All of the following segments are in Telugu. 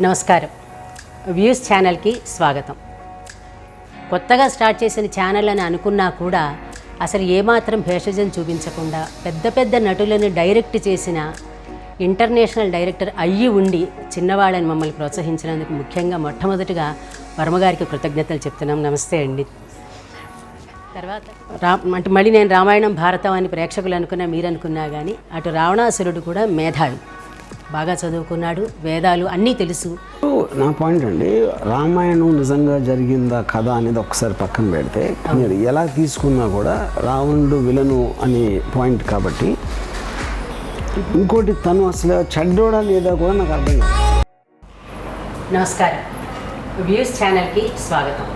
నమస్కారం. వ్యూస్ ఛానల్కి స్వాగతం. కొత్తగా స్టార్ట్ చేసిన ఛానల్ అని అనుకున్నా కూడా అసలు ఏమాత్రం భేషజం చూపించకుండా పెద్ద పెద్ద నటులను డైరెక్ట్ చేసిన ఇంటర్నేషనల్ డైరెక్టర్ అయ్యి ఉండి చిన్నవాళ్ళని మమ్మల్ని ప్రోత్సహించినందుకు ముఖ్యంగా మొట్టమొదటిగా వర్మగారికి కృతజ్ఞతలు చెప్తున్నాం. నమస్తే అండి. తర్వాత అంటే మళ్ళీ నేను రామాయణం భారతం అని ప్రేక్షకులు అనుకున్నా మీరు అనుకున్నా కానీ అటు రావణాసురుడు కూడా మేధావి, బాగా చదువుకున్నాడు, వేదాలు అన్నీ తెలుసు. నా పాయింట్ అండి, రామాయణం నిజంగా జరిగిందా కథ అనేది ఒకసారి పక్కన పెడితే మీరు ఎలా తీసుకున్నా కూడా రావణుడు విలను అనే పాయింట్ కాబట్టి, ఇంకోటి తను అసలు చెడ్డోడా లేదా కూడా నాకు అర్థం కాదు. నమస్కారం. వ్యూస్ ఛానల్కి స్వాగతం.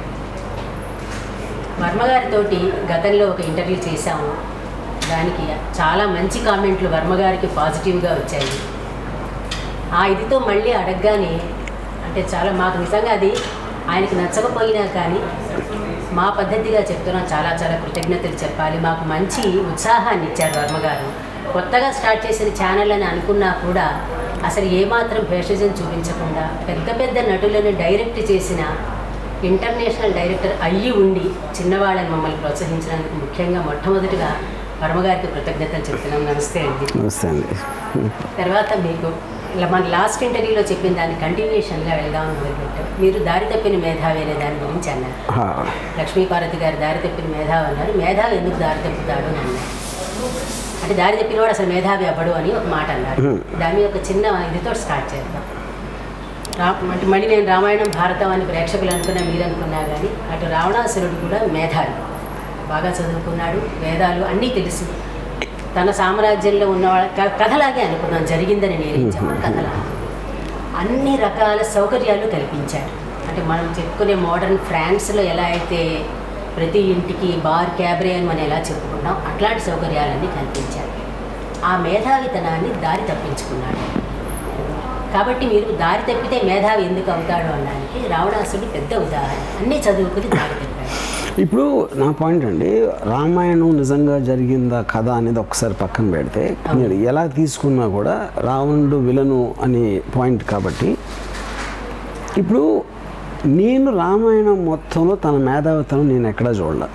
వర్మగారితోటి గతంలో ఒక ఇంటర్వ్యూ చేశాము. దానికి చాలా మంచి కామెంట్లు వర్మగారికి పాజిటివ్గా వచ్చాయి. ఆ ఇదితో మళ్ళీ అడగగానే అంటే చాలా మాకు నిజంగా అది ఆయనకి నచ్చకపోయినా కానీ మా పద్ధతిగా చెప్తున్నాం, చాలా చాలా కృతజ్ఞతలు చెప్పాలి. మాకు మంచి ఉత్సాహాన్ని ఇచ్చారు వర్మగారు. కొత్తగా స్టార్ట్ చేసిన ఛానల్ అని అనుకున్నా కూడా అసలు ఏమాత్రం భేషజం చూపించకుండా పెద్ద పెద్ద నటులను డైరెక్ట్ చేసిన ఇంటర్నేషనల్ డైరెక్టర్ అయ్యి ఉండి చిన్నవాళ్ళని మమ్మల్ని ప్రోత్సహించినందుకు ముఖ్యంగా మొట్టమొదటిగా వర్మగారికి కృతజ్ఞతలు చెప్తున్నాం. నమస్తే అండి. నమస్తే అండి. తర్వాత మీకు మన లాస్ట్ ఇంటర్వ్యూలో చెప్పిన దాన్ని కంటిన్యూషన్గా వెళ్దామని మొదలుపెట్టాం. మీరు దారి తప్పిన మేధావి అనే దాని గురించి అన్నారు. లక్ష్మీపార్వతి గారు దారి తప్పిన మేధావి అన్నారు. మేధావి ఎందుకు దారి తప్పుతాడు అని అన్నారు. అంటే దారి తప్పినవాడు అసలు మేధావి అవ్వడు అని ఒక మాట అన్నారు. దాన్ని ఒక చిన్న ఇదితో స్టార్ట్ చేద్దాం. అంటే మళ్ళీ నేను రామాయణం భారతం అని ప్రేక్షకులు అనుకున్నా మీరు అనుకున్నా కానీ అటు రావణాసురుడు కూడా మేధావి, బాగా చదువుకున్నాడు, వేదాలు అన్నీ తెలుసు. తన సామ్రాజ్యంలో ఉన్నవాళ్ళ కథలాగే అనుకున్నాం, జరిగిందని నేర్పించాము కథలా. అన్ని రకాల సౌకర్యాలు కల్పించాడు. అంటే మనం చెప్పుకునే మోడర్న్ ఫ్రాన్స్లో ఎలా అయితే ప్రతి ఇంటికి బార్, క్యాబ్రే అని మనం ఎలా చెప్పుకున్నాం అట్లాంటి సౌకర్యాలన్నీ కల్పించాడు. ఆ మేధావితనాన్ని దారి తప్పించుకున్నాడు. కాబట్టి మీరు దారి తప్పితే మేధావి ఎందుకు అవుతాడు అనడానికి రావణాసురుడు పెద్ద ఉదాహరణ. అన్నీ చదువుకుని దారి తప్పాడు. ఇప్పుడు నా పాయింట్ అండి, రామాయణం నిజంగా జరిగిందా కథ అనేది ఒకసారి పక్కన పెడితే మీరు ఎలా తీసుకున్నా కూడా రావణుడు విలను అనే పాయింట్ కాబట్టి, ఇప్పుడు నేను రామాయణం మొత్తంలో తన మేధావితనం నేను ఎక్కడా చూడలే.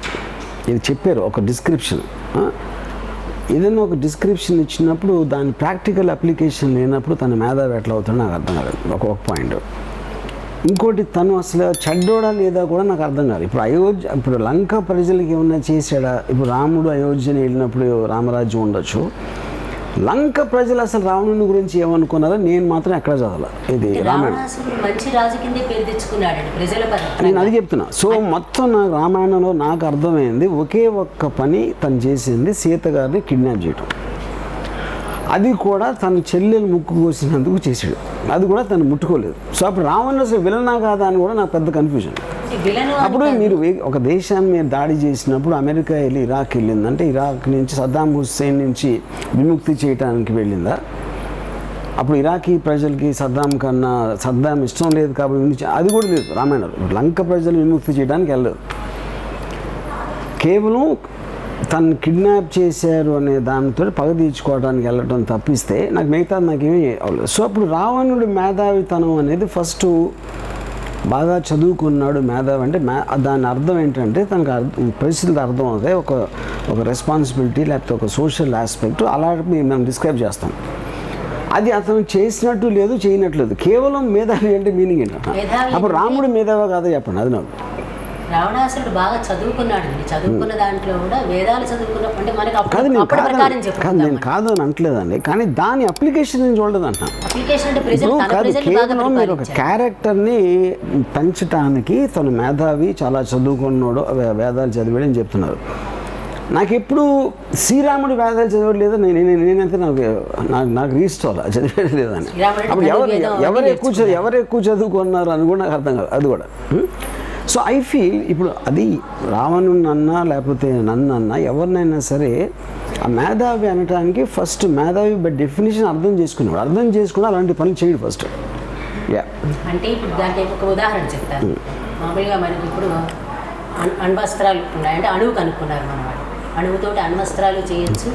ఇది చెప్పారు ఒక డిస్క్రిప్షన్. ఏదైనా ఒక డిస్క్రిప్షన్ ఇచ్చినప్పుడు దాని ప్రాక్టికల్ అప్లికేషన్ లేనప్పుడు తన మేధావి ఎట్లా అవుతాడో నాకు అర్థం కాలేదు. ఒక పాయింట్. ఇంకోటి తను అసలు చెడ్డోడా లేదా కూడా నాకు అర్థం కాదు. ఇప్పుడు లంక ప్రజలకి ఏమన్నా చేశాడా? ఇప్పుడు రాముడు అయోధ్యని వెళ్ళినప్పుడు రామరాజ్యం ఉండొచ్చు. లంక ప్రజలు అసలు రావణుని గురించి ఏమనుకున్నారో నేను మాత్రం ఎక్కడ చదవాల. ఇది రామాయణం నేను అది చెప్తున్నా. సో మొత్తం నాకు రామాయణంలో నాకు అర్థమైంది ఒకే ఒక్క పని తను చేసింది, సీత గారిని కిడ్నాప్ చేయటం. అది కూడా తన చెల్లెలు ముక్కు కోసినందుకు చేశాడు. అది కూడా తను ముట్టుకోలేదు. సో అప్పుడు రావణుడు అసలు విలనా కాదా అని కూడా నాకు పెద్ద కన్ఫ్యూజన్. అప్పుడు మీరు ఒక దేశాన్ని మీరు దాడి చేసినప్పుడు అమెరికా వెళ్ళి ఇరాక్ వెళ్ళిందంటే ఇరాక్ నుంచి సద్దాం హుస్సేన్ నుంచి విముక్తి చేయడానికి వెళ్ళిందా? అప్పుడు ఇరాకీ ప్రజలకి సద్దాం ఇష్టం లేదు కాబట్టి అది కూడా లేదు రామాయణంలో. లంక ప్రజలు విముక్తి చేయడానికి వెళ్ళలేదు. కేవలం తను కిడ్నాప్ చేశారు అనే దానితో పగ తీర్చుకోవడానికి వెళ్ళటం తప్పిస్తే నాకు మిగతా నాకేమీ అవ్వలేదు. సో అప్పుడు రావణుడి మేధావితనం అనేది ఫస్ట్ బాగా చదువుకున్నాడు. మేధావి అంటే దాని అర్థం ఏంటంటే తనకు పరిస్థితులు అర్థం అవుతాయి. ఒక రెస్పాన్సిబిలిటీ లేకపోతే ఒక సోషల్ ఆస్పెక్ట్ అలా మనం డిస్క్రైబ్ చేస్తాం. అది అతను చేసినట్టు లేదు, చేయనట్లేదు. కేవలం మేధావి అంటే మీనింగ్ ఏంటంటే అప్పుడు రాముడు మేధావి కాదా చెప్పండి. అది నాకు రావణాసురుడు బాగా చదువుకున్నాడు. చదువుకున్న దాంట్లో కూడా వేదాలు చదువుకున్నప్పుడు అంటే మనకి నేను కాదు అని అంటలేదండి, కానీ దాని అప్లికేషన్ నేను చూడలేదు అంటున్నాను. కేవలం మీరు ఒక క్యారెక్టర్ని పెంచడానికి తను మేధావి, చాలా చదువుకున్నాడు, వేదాలు చదివాడు అని చెప్తున్నారు. నాకు ఎప్పుడు శ్రీరాముడు వేదాలు చదివాడు లేదా నేనైతే నాకు రీస్టోలా చదివాడు లేదని. అప్పుడు ఎవరు ఎక్కువ చదువుకున్నారు అని కూడా నాకు అర్థం కాదు. అది కూడా సో ఐ ఫీల్ ఇప్పుడు అది రావణుని అన్నా లేకపోతే నన్ను అన్నా ఎవరినైనా సరే ఆ మేధావి అనటానికి ఫస్ట్ మేధావి బై డెఫినేషన్ అర్థం చేసుకుని అలాంటి పనులు చేయడు ఫస్ట్. అంటే ఇప్పుడు దానికి ఒక ఉదాహరణ చెప్తాను. మామూలుగా మనకి ఇప్పుడు అణ్వస్త్రాలు ఉన్నాయంటే అణువు కనుక్కున్నారు మన వాళ్ళు. అణువుతోటి అణ్వస్త్రాలు చేయొచ్చు,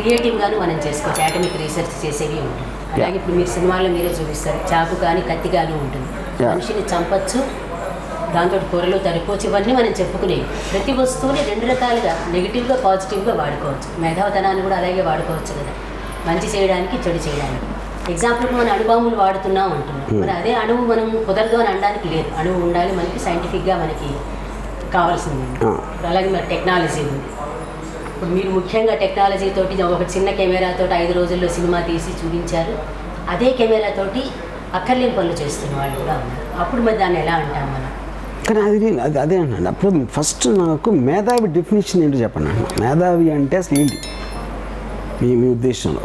క్రియేటివ్గాను మనం చేసుకోవచ్చు. యాటమిక్ రీసెర్చ్ చేసేవి ఉంటుంది. అలాగే ఇప్పుడు మీరు సినిమాలో మీరే చూపిస్తారు, చాకు కానీ కత్తి కానీ ఉంటుంది. మనిషిని చంపచ్చు, దాంతో కూరలు తరుకోవచ్చు, ఇవన్నీ మనం చెప్పుకునేవి. ప్రతి వస్తువుని రెండు రకాలుగా నెగిటివ్గా పాజిటివ్గా వాడుకోవచ్చు. మేధావతనాన్ని కూడా అలాగే వాడుకోవచ్చు కదా, మంచి చేయడానికి చెడు చేయడానికి. ఎగ్జాంపుల్కి మనం అణుబాంబులు వాడుతున్నాం అంటున్నాం. మరి అదే అణువు మనం కుదరదు అని అనడానికి లేదు. అణువు ఉండాలి, మనకి సైంటిఫిక్గా మనకి కావాల్సింది. అలాగే మరి టెక్నాలజీ ఉంది. ఇప్పుడు మీరు ముఖ్యంగా టెక్నాలజీ తోటి ఒక చిన్న కెమెరాతో 5 రోజుల్లో సినిమా తీసి చూపించారు. అదే కెమెరాతోటి అక్కర్లేని పనులు చేస్తున్న వాళ్ళు కూడా ఉన్నారు. అప్పుడు మరి దాన్ని ఎలా అంటాం మనం? కానీ అది అదే అండి. అప్పుడు ఫస్ట్ నాకు మేధావి డెఫినేషన్ ఏంటో చెప్పండి అండి. మేధావి అంటే అసలు ఏంటి మీ ఉద్దేశంలో?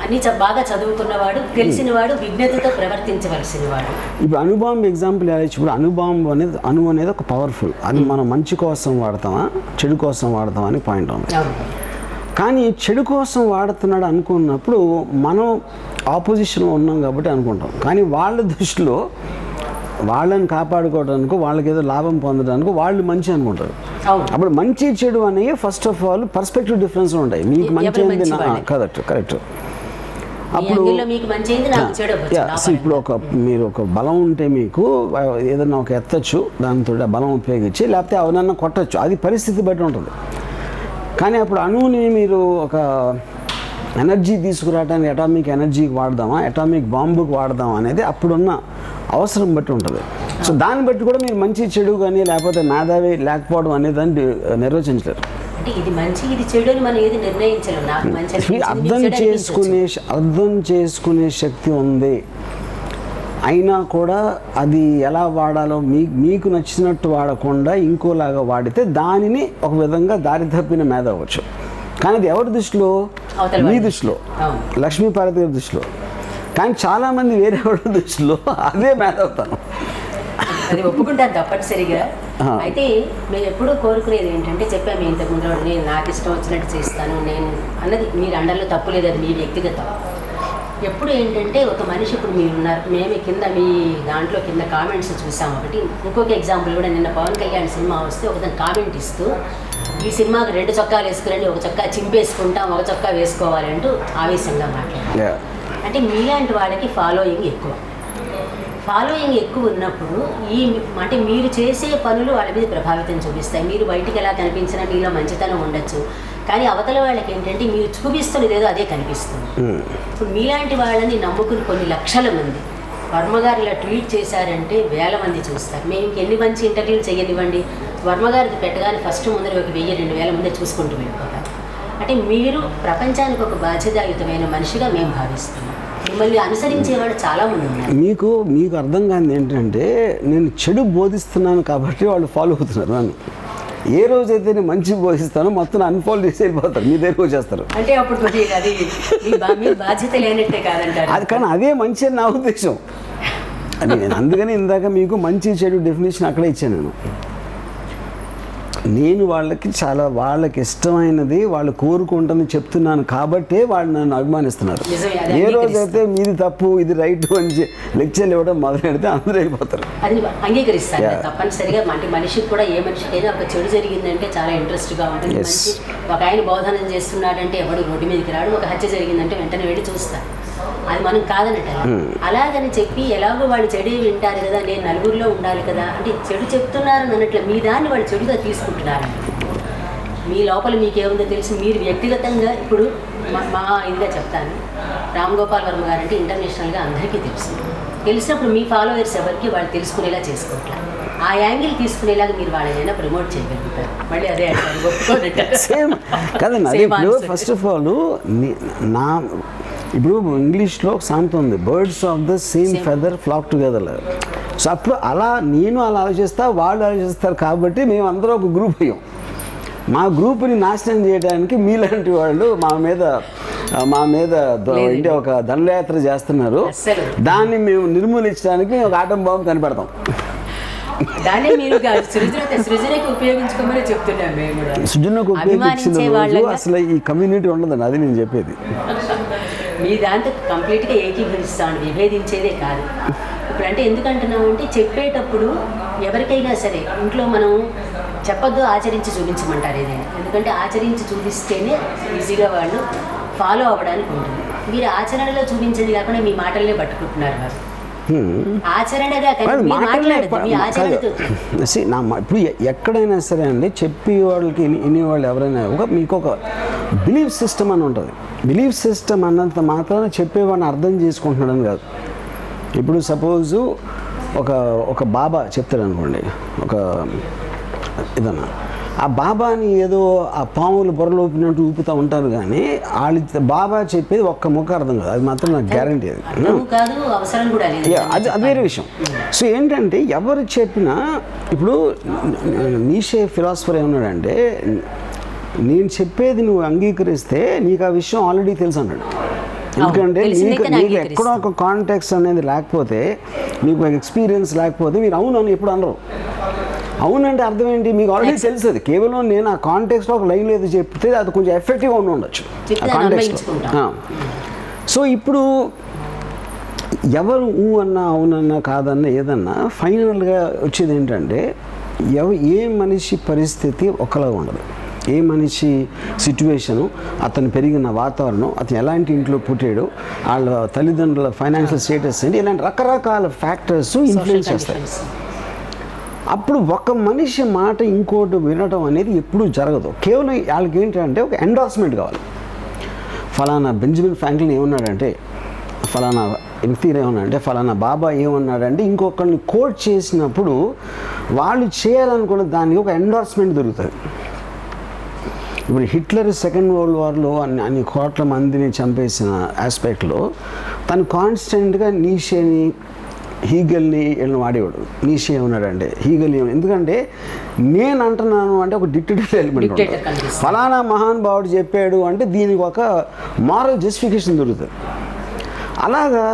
అన్నీ బాగా చదువుకున్నవాడు, తెలిసినవాడు, విజ్ఞతతో ప్రవర్తించవలసిన వాడు. ఇప్పుడు అణుబాంబు ఎగ్జాంపుల్ ఎలా ఇచ్చి, ఇప్పుడు అణువు అనేది ఒక పవర్ఫుల్, అది మనం మంచి కోసం వాడతామా చెడు కోసం వాడతామా అని పాయింట్ ఉంది. కానీ చెడు కోసం వాడుతున్నాడు అనుకున్నప్పుడు మనం ఆపోజిషన్లో ఉన్నాం కాబట్టి అనుకుంటాం. కానీ వాళ్ళ దృష్టిలో వాళ్ళని కాపాడుకోవడానికి, వాళ్ళకి ఏదో లాభం పొందడానికి వాళ్ళు మంచి అనుకుంటారు. అప్పుడు మంచి చెడు అనేవి first of all perspective difference ఉంటాయి. మీకు మంచి ఏంది, కరెక్ట్. అప్పుడు ఇప్పుడు మీరు ఒక బలం ఉంటే మీకు ఏదన్నా ఒక ఎత్తచ్చు, దాంతో బలం ఉపయోగించి, లేకపోతే ఎవరన్నా కొట్టచ్చు, అది పరిస్థితి బట్టి ఉంటుంది. కానీ అప్పుడు అణువుని మీరు ఒక ఎనర్జీ తీసుకురావడానికి అటామిక్ ఎనర్జీకి వాడదామా, అటామిక్ బాంబుకి వాడదామా అనేది అప్పుడున్న అవసరం బట్టి ఉంటుంది. సో దాన్ని బట్టి కూడా మీరు మంచి చెడు కానీ లేకపోతే మేధావి లేకపోవడం అనేది దాన్ని నిర్వచించలేరు. అర్థం చేసుకునే శక్తి ఉంది, అయినా కూడా అది ఎలా వాడాలో మీకు నచ్చినట్టు వాడకుండా ఇంకోలాగా వాడితే దానిని ఒక విధంగా దారి తప్పిన మేధ అవ్వచ్చు. కానీ అది ఎవరి దృష్టిలో? మీ దృష్టిలో, లక్ష్మీపార్వతి గారి దృష్టిలో. కానీ చాలామంది వేరే వాళ్ళ దృష్టిలో అదే మేధ అవుతాను. అది ఒప్పుకుంటాను తప్పనిసరిగా. అయితే మేము ఎప్పుడూ కోరుకునేది ఏంటంటే, చెప్పాము ఇంతకుముందు, నేను నాకు ఇష్టం వచ్చినట్టు చేస్తాను నేను అన్నది మీరు అండర్లో తప్పు లేదు, అది మీ వ్యక్తిగతం. ఎప్పుడు ఏంటంటే ఒక మనిషి, ఇప్పుడు మీరున్నారు, మేము కింద మీ దాంట్లో కింద కామెంట్స్ చూసాము. ఒకటి ఇంకొక ఎగ్జాంపుల్ కూడా, నిన్న పవన్ కళ్యాణ్ సినిమా వస్తే ఒకదాన్ని కామెంట్ ఇస్తూ, ఈ సినిమాకి 2 చొక్కాలు వేసుకురండి, ఒక చొక్కా చింపేసుకుంటాం, ఒక చొక్కా వేసుకోవాలి అంటూ ఆవేశంగా మాట్లాడారు. అంటే మీలాంటి వాళ్ళకి ఫాలోయింగ్ ఎక్కువ ఉన్నప్పుడు అంటే మీరు చేసే పనులు వాళ్ళ మీద ప్రభావితం చూపిస్తాయి. మీరు బయటికి ఎలా కనిపించినా మీలో మంచితనం ఉండొచ్చు, కానీ అవతల వాళ్ళకి ఏంటంటే మీరు చూపిస్తున్నది ఏదో అదే కనిపిస్తుంది. ఇప్పుడు మీలాంటి వాళ్ళని నమ్ముకుని కొన్ని లక్షల మంది, వర్మగారు ఇలా ట్వీట్ చేశారంటే వేల మంది చూస్తారు. మేము ఎన్ని మంచి ఇంటర్వ్యూలు చేయనివ్వండి, వర్మగారికి పెట్టగానే ఫస్ట్ ముందర ఒక 1000-2000 మంది చూసుకుంటూ వెళ్ళిపోతారు. అంటే మీరు ప్రపంచానికి ఒక బాధ్యతాయుతమైన మనిషిగా మేము భావిస్తున్నాం. మిమ్మల్ని అనుసరించేవాడు చాలామంది ఉన్నారు. మీకు అర్థం కాని ఏంటంటే, నేను చెడు బోధిస్తున్నాను కాబట్టి వాళ్ళు ఫాలో అవుతున్నారు నన్ను. ఏ రోజైతే నేను మంచి బోధిస్తానో మొత్తం అన్ఫాలో చేసి వెళ్ళిపోతారు, మీ దగ్గర వచ్చేస్తారు. అంటే అప్పుడు అది బాధ్యత లేనట్టే కాదంటారు. అది కానీ అదే మంచి అని నా ఉద్దేశం. అది నేను అందుకని ఇందాక మీకు మంచి చెడు డెఫినేషన్ అక్కడే ఇచ్చాను. నేను వాళ్ళకి ఇష్టమైనది వాళ్ళు కోరుకుంటుందని చెప్తున్నాను కాబట్టి వాళ్ళు నన్ను అభిమానిస్తున్నారు. ఏ రోజైతే మీది తప్పు ఇది రైట్ అని లెక్చర్లు ఇవ్వడం మొదలెడితే అందరూ వెళ్ళిపోతారు. అది అంగీకరిస్తారు తప్పనిసరిగా. అంటే మనిషికి కూడా, ఏ మనిషికైనా ఒక చెడు జరిగిందంటే చాలా ఇంట్రెస్ట్గా ఉంటుంది. మంచి ఒక ఆయన బోధనం చేస్తున్నాడంటే ఎవడు రోడ్డు మీదకి రాడు, ఒక హత్య జరిగిందంటే వెంటనే వెళ్ళి చూస్తారు. అది మనం కాదనట. అలాగని చెప్పి ఎలాగో వాళ్ళు చెడు వింటారు కదా, నేను నలుగురిలో ఉండాలి కదా అంటే చెడు చెప్తున్నారు అన్నట్లు మీ దాన్ని వాళ్ళు చెడుగా తీసుకుంటున్నారు. మీ లోపల మీకేముందో తెలిసి మీరు వ్యక్తిగతంగా, ఇప్పుడు మా ఇదిగా చెప్తాను, రామ్ గోపాల్ వర్మ గారు అంటే ఇంటర్నేషనల్గా అందరికీ తెలిసినప్పుడు మీ ఫాలోవర్స్ ఎవరికి వాళ్ళు తెలుసుకునేలా చేసుకోవట్లేదు. ఆ యాంగిల్ తీసుకునేలాగా మీరు వాళ్ళైనా ప్రమోట్ చేయగలుగుతారు. మళ్ళీ అదే సేమ్ కదండి. అదే ఇప్పుడు ఫస్ట్ ఆఫ్ ఆల్ ఇప్పుడు ఇంగ్లీష్లో ఒక సామెత ఉంది, birds of the same feather flock together. So అప్పుడు నేను అలా ఆలోచిస్తా, వాళ్ళు ఆలోచిస్తారు కాబట్టి మేము అందరూ ఒక గ్రూప్ అయ్యాం. మా గ్రూప్ని నాశనం చేయడానికి మీలాంటి వాళ్ళు మా మీద ఒక దండయాత్ర చేస్తున్నారు. దాన్ని మేము నిర్మూలించడానికి ఒక ఆటం బాంబు కనిపెడతాం. సృజనకు ఉపయోగించుకోమని చెప్తున్నాం. సృజనకు ఉపయోగించిన రోజు అసలు ఈ కమ్యూనిటీ ఉండదండి, అది నేను చెప్పేది. మీ దాంతో కంప్లీట్గా ఏకీభవిస్తాను, విభేదించేదే కాదు. ఇప్పుడు అంటే ఎందుకంటున్నామంటే, చెప్పేటప్పుడు ఎవరికైనా సరే ఇంట్లో మనం చెప్పొద్దు, ఆచరించి చూపించమంటారు ఏదైనా. ఎందుకంటే ఆచరించి చూపిస్తేనే ఈజీగా వాళ్ళు ఫాలో అవ్వడానికి ఉంటుంది. మీరు ఆచరణలో చూపించేది కాకుండా మీ మాటలనే పట్టుకుంటున్నారు వారు. ఆచరణగా ఇప్పుడు ఎక్కడైనా సరే అండి, చెప్పి వాళ్ళకి వినేవాళ్ళు ఎవరైనా మీకు ఒక బిలీఫ్ సిస్టమ్ అని ఉంటుంది. బిలీఫ్ సిస్టమ్ అన్నంత మాత్రాన చెప్పేవాడిని అర్థం చేసుకుంటున్నాడని కాదు. ఇప్పుడు సపోజు ఒక బాబా చెప్తాడు అనుకోండి, ఒక ఏదన్నా ఆ బాబాని ఏదో ఆ పాములు బొర్రలు ఊపినట్టు ఊపుతూ ఉంటారు, కానీ వాళ్ళు బాబా చెప్పేది ఒక్క ముక్క అర్థం కాదు. అది మాత్రం నాకు గ్యారంటీ. అది వేరే విషయం. సో ఏంటంటే ఎవరు చెప్పినా, ఇప్పుడు నీషే ఫిలాసఫర్ ఏమన్నాడంటే, నేను చెప్పేది నువ్వు అంగీకరిస్తే నీకు ఆ విషయం ఆల్రెడీ తెలుసు అన్నాడు. ఎందుకంటే నీకు ఎక్కడో ఒక కాంటాక్ట్స్ అనేది లేకపోతే, మీకు ఎక్స్పీరియన్స్ లేకపోతే మీరు అవును అని ఎప్పుడు అనరు. అవునంటే అర్థం ఏంటి? మీకు ఆల్రెడీ తెలుసు. అది కేవలం నేను ఆ కాంటెక్స్లో ఒక లైన్ ఏదో చెప్తే అది కొంచెం ఎఫెక్టివ్గా ఉండొచ్చు ఆ కాంటెక్స్లో. సో ఇప్పుడు ఎవరు అన్నా అవునన్నా కాదన్నా ఏదన్నా ఫైనల్గా వచ్చేది ఏంటంటే, ఏ మనిషి పరిస్థితి ఒకలాగా ఉండదు. ఏ మనిషి సిచ్యువేషను, అతను పెరిగిన వాతావరణం, అతను ఎలాంటి ఇంట్లో పుట్టాడు, వాళ్ళ తల్లిదండ్రుల ఫైనాన్షియల్ స్టేటస్ ఏంటి, ఇలాంటి రకరకాల ఫ్యాక్టర్స్ ఇన్ఫ్లుయెన్స్ చేస్తాయి. అప్పుడు ఒక మనిషి మాట ఇంకోటి వినడం అనేది ఎప్పుడూ జరగదు. కేవలం వాళ్ళకి ఏంటంటే ఒక ఎండార్స్మెంట్ కావాలి. ఫలానా బెంజమిన్ ఫ్రాంక్లిన్ ఏమన్నాడంటే, ఫలానా వ్యక్తి ఏమన్నాడంటే, ఫలానా బాబా ఏమన్నాడంటే, ఇంకొకరిని కోట్ చేసినప్పుడు వాళ్ళు చేయాలనుకున్న దానికి ఒక ఎండార్స్మెంట్ దొరుకుతుంది. ఇప్పుడు హిట్లర్ సెకండ్ వరల్డ్ వార్లో అన్ని కోట్ల మందిని చంపేసిన ఆస్పెక్ట్లో తను కాన్స్టెంట్గా నీషేని, హీగల్ని వీళ్ళని వాడేవాడు. నీషే ఏమన్నాడంటే, హీగల్ ఎందుకంటే నేను అంటున్నాను అంటే ఒక డిక్టేటర్ ఎలిమెంట్ ఉంటుంది. ఫలానా మహానుభావుడు చెప్పాడు అంటే దీనికి ఒక మారల్ జస్టిఫికేషన్ దొరుకుతుంది. అలాగా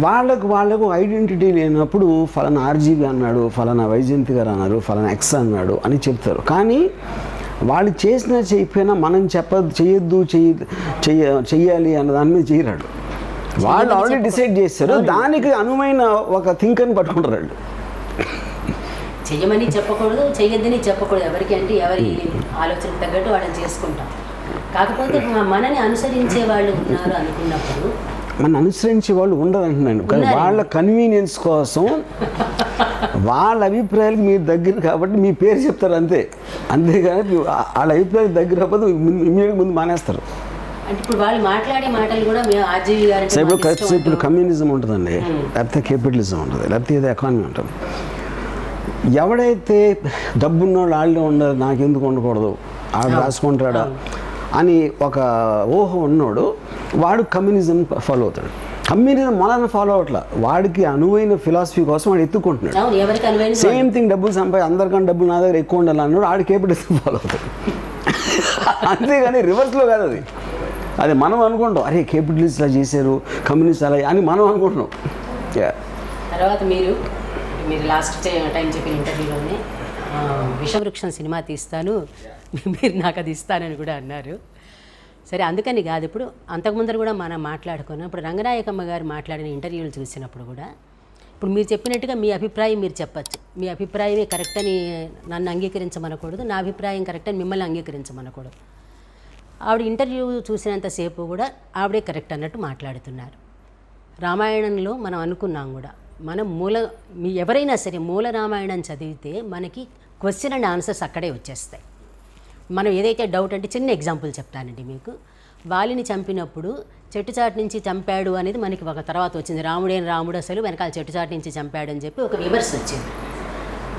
వాళ్ళకు ఐడెంటిటీ లేనప్పుడు ఫలానా ఆర్జీవి అన్నాడు, ఫలానా వైజయంతి గారు అన్నారు, ఫలానా ఎక్స్ అన్నాడు అని చెప్తారు. కానీ వాళ్ళు చేసినా చేయకపోయినా మనం చేయొద్దు చెయ్యాలి అన్న దాని మీద చేయరాడు. వాళ్ళు ఆల్రెడీ డిసైడ్ చేస్తారు, దానికి అనువైన ఒక థింకర్ని పట్టుకుంటారు వాళ్ళు. చెయ్యమని చెప్పకూడదు, చెయ్యొద్దని చెప్పకూడదు. ఎవరికి అంటే ఎవరి ఆలోచనకు తగ్గట్టు వాళ్ళని చేసుకుంటాం. కాకపోతే మనని అనుసరించే వాళ్ళు ఉన్నారు అనుకున్నప్పుడు, మన అనుసరించే వాళ్ళు ఉండరు అంటున్నాను. కానీ వాళ్ళ కన్వీనియన్స్ కోసం వాళ్ళ అభిప్రాయాలకు మీరు దగ్గర కాబట్టి మీ పేరు చెప్తారు అంతే. అంతేగాని వాళ్ళ అభిప్రాయాలకు దగ్గర కాకపోతే ముందు మానేస్తారు. అంటే ఇప్పుడు వాళ్ళు మాట్లాడే మాటలు కూడా ఆర్జీవి గారు ఇప్పుడు కమ్యూనిజం ఉంటుందండి, లేకపోతే క్యాపిటలిజం ఉంటుంది, లేకపోతే ఏదో ఎకానమీ ఉంటుంది. ఎవడైతే డబ్బున్నోళ్ళు వాళ్ళే ఉండదు, నాకెందుకు ఉండకూడదు, ఆడు రాసుకుంటాడా అని ఒక ఊహ ఉన్నోడు వాడు కమ్యూనిజం ఫాలో అవుతాడు. కమ్యూనిజం మనల్ని ఫాలో అవట్లా, వాడికి అనువైన ఫిలాసఫీ కోసం వాడు ఎత్తుకుంటున్నాడు. సేమ్ థింగ్, డబ్బులు అందరికన్నా డబ్బులు నా దగ్గర ఎక్కువ ఉండాలి అన్నాడు, ఆడు క్యాపిటలిజం ఫాలో అవుతాడు. అంతేగాని రివర్స్లో కాదు అది. అది మనం అనుకుంటాం, అరే క్యాపిటలిస్ట్ అలా చేశారు, కమ్యూనిస్ట్ అలా అని మనం అనుకుంటున్నాం. తర్వాత మీరు లాస్ట్ టైం చెప్పిన ఇంటర్వ్యూలోనే విషవృక్షం సినిమా తీస్తాను, మీరు నాకు అది ఇస్తానని కూడా అన్నారు. సరే, అందుకని కాదు, ఇప్పుడు అంతకుముందర కూడా మనం మాట్లాడుకున్నాం. ఇప్పుడు రంగనాయకమ్మ గారు మాట్లాడిన ఇంటర్వ్యూలు చూసినప్పుడు కూడా, ఇప్పుడు మీరు చెప్పినట్టుగా మీ అభిప్రాయం మీరు చెప్పచ్చు. మీ అభిప్రాయమే కరెక్ట్ అని నన్ను అంగీకరించమనకూడదు, నా అభిప్రాయం కరెక్ట్ అని మిమ్మల్ని అంగీకరించమనకూడదు. ఆవిడ ఇంటర్వ్యూ చూసినంతసేపు కూడా ఆవిడే కరెక్ట్ అన్నట్టు మాట్లాడుతున్నారు. రామాయణంలో మనం అనుకున్నాం కూడా, మనం ఎవరైనా సరే మూల రామాయణం చదివితే మనకి క్వశ్చన్ అండ్ ఆన్సర్స్ అక్కడే వచ్చేస్తాయి. మనం ఏదైతే డౌట్ అంటే, చిన్న ఎగ్జాంపుల్ చెప్తానండి మీకు. వాలిని చంపినప్పుడు చెట్టుచాటు నుంచి చంపాడు అనేది మనకి ఒక తర్వాత వచ్చింది. రాముడు అసలు వెనకాల చెట్టుచాటు నుంచి చంపాడు అని చెప్పి ఒక విమర్శ వచ్చింది.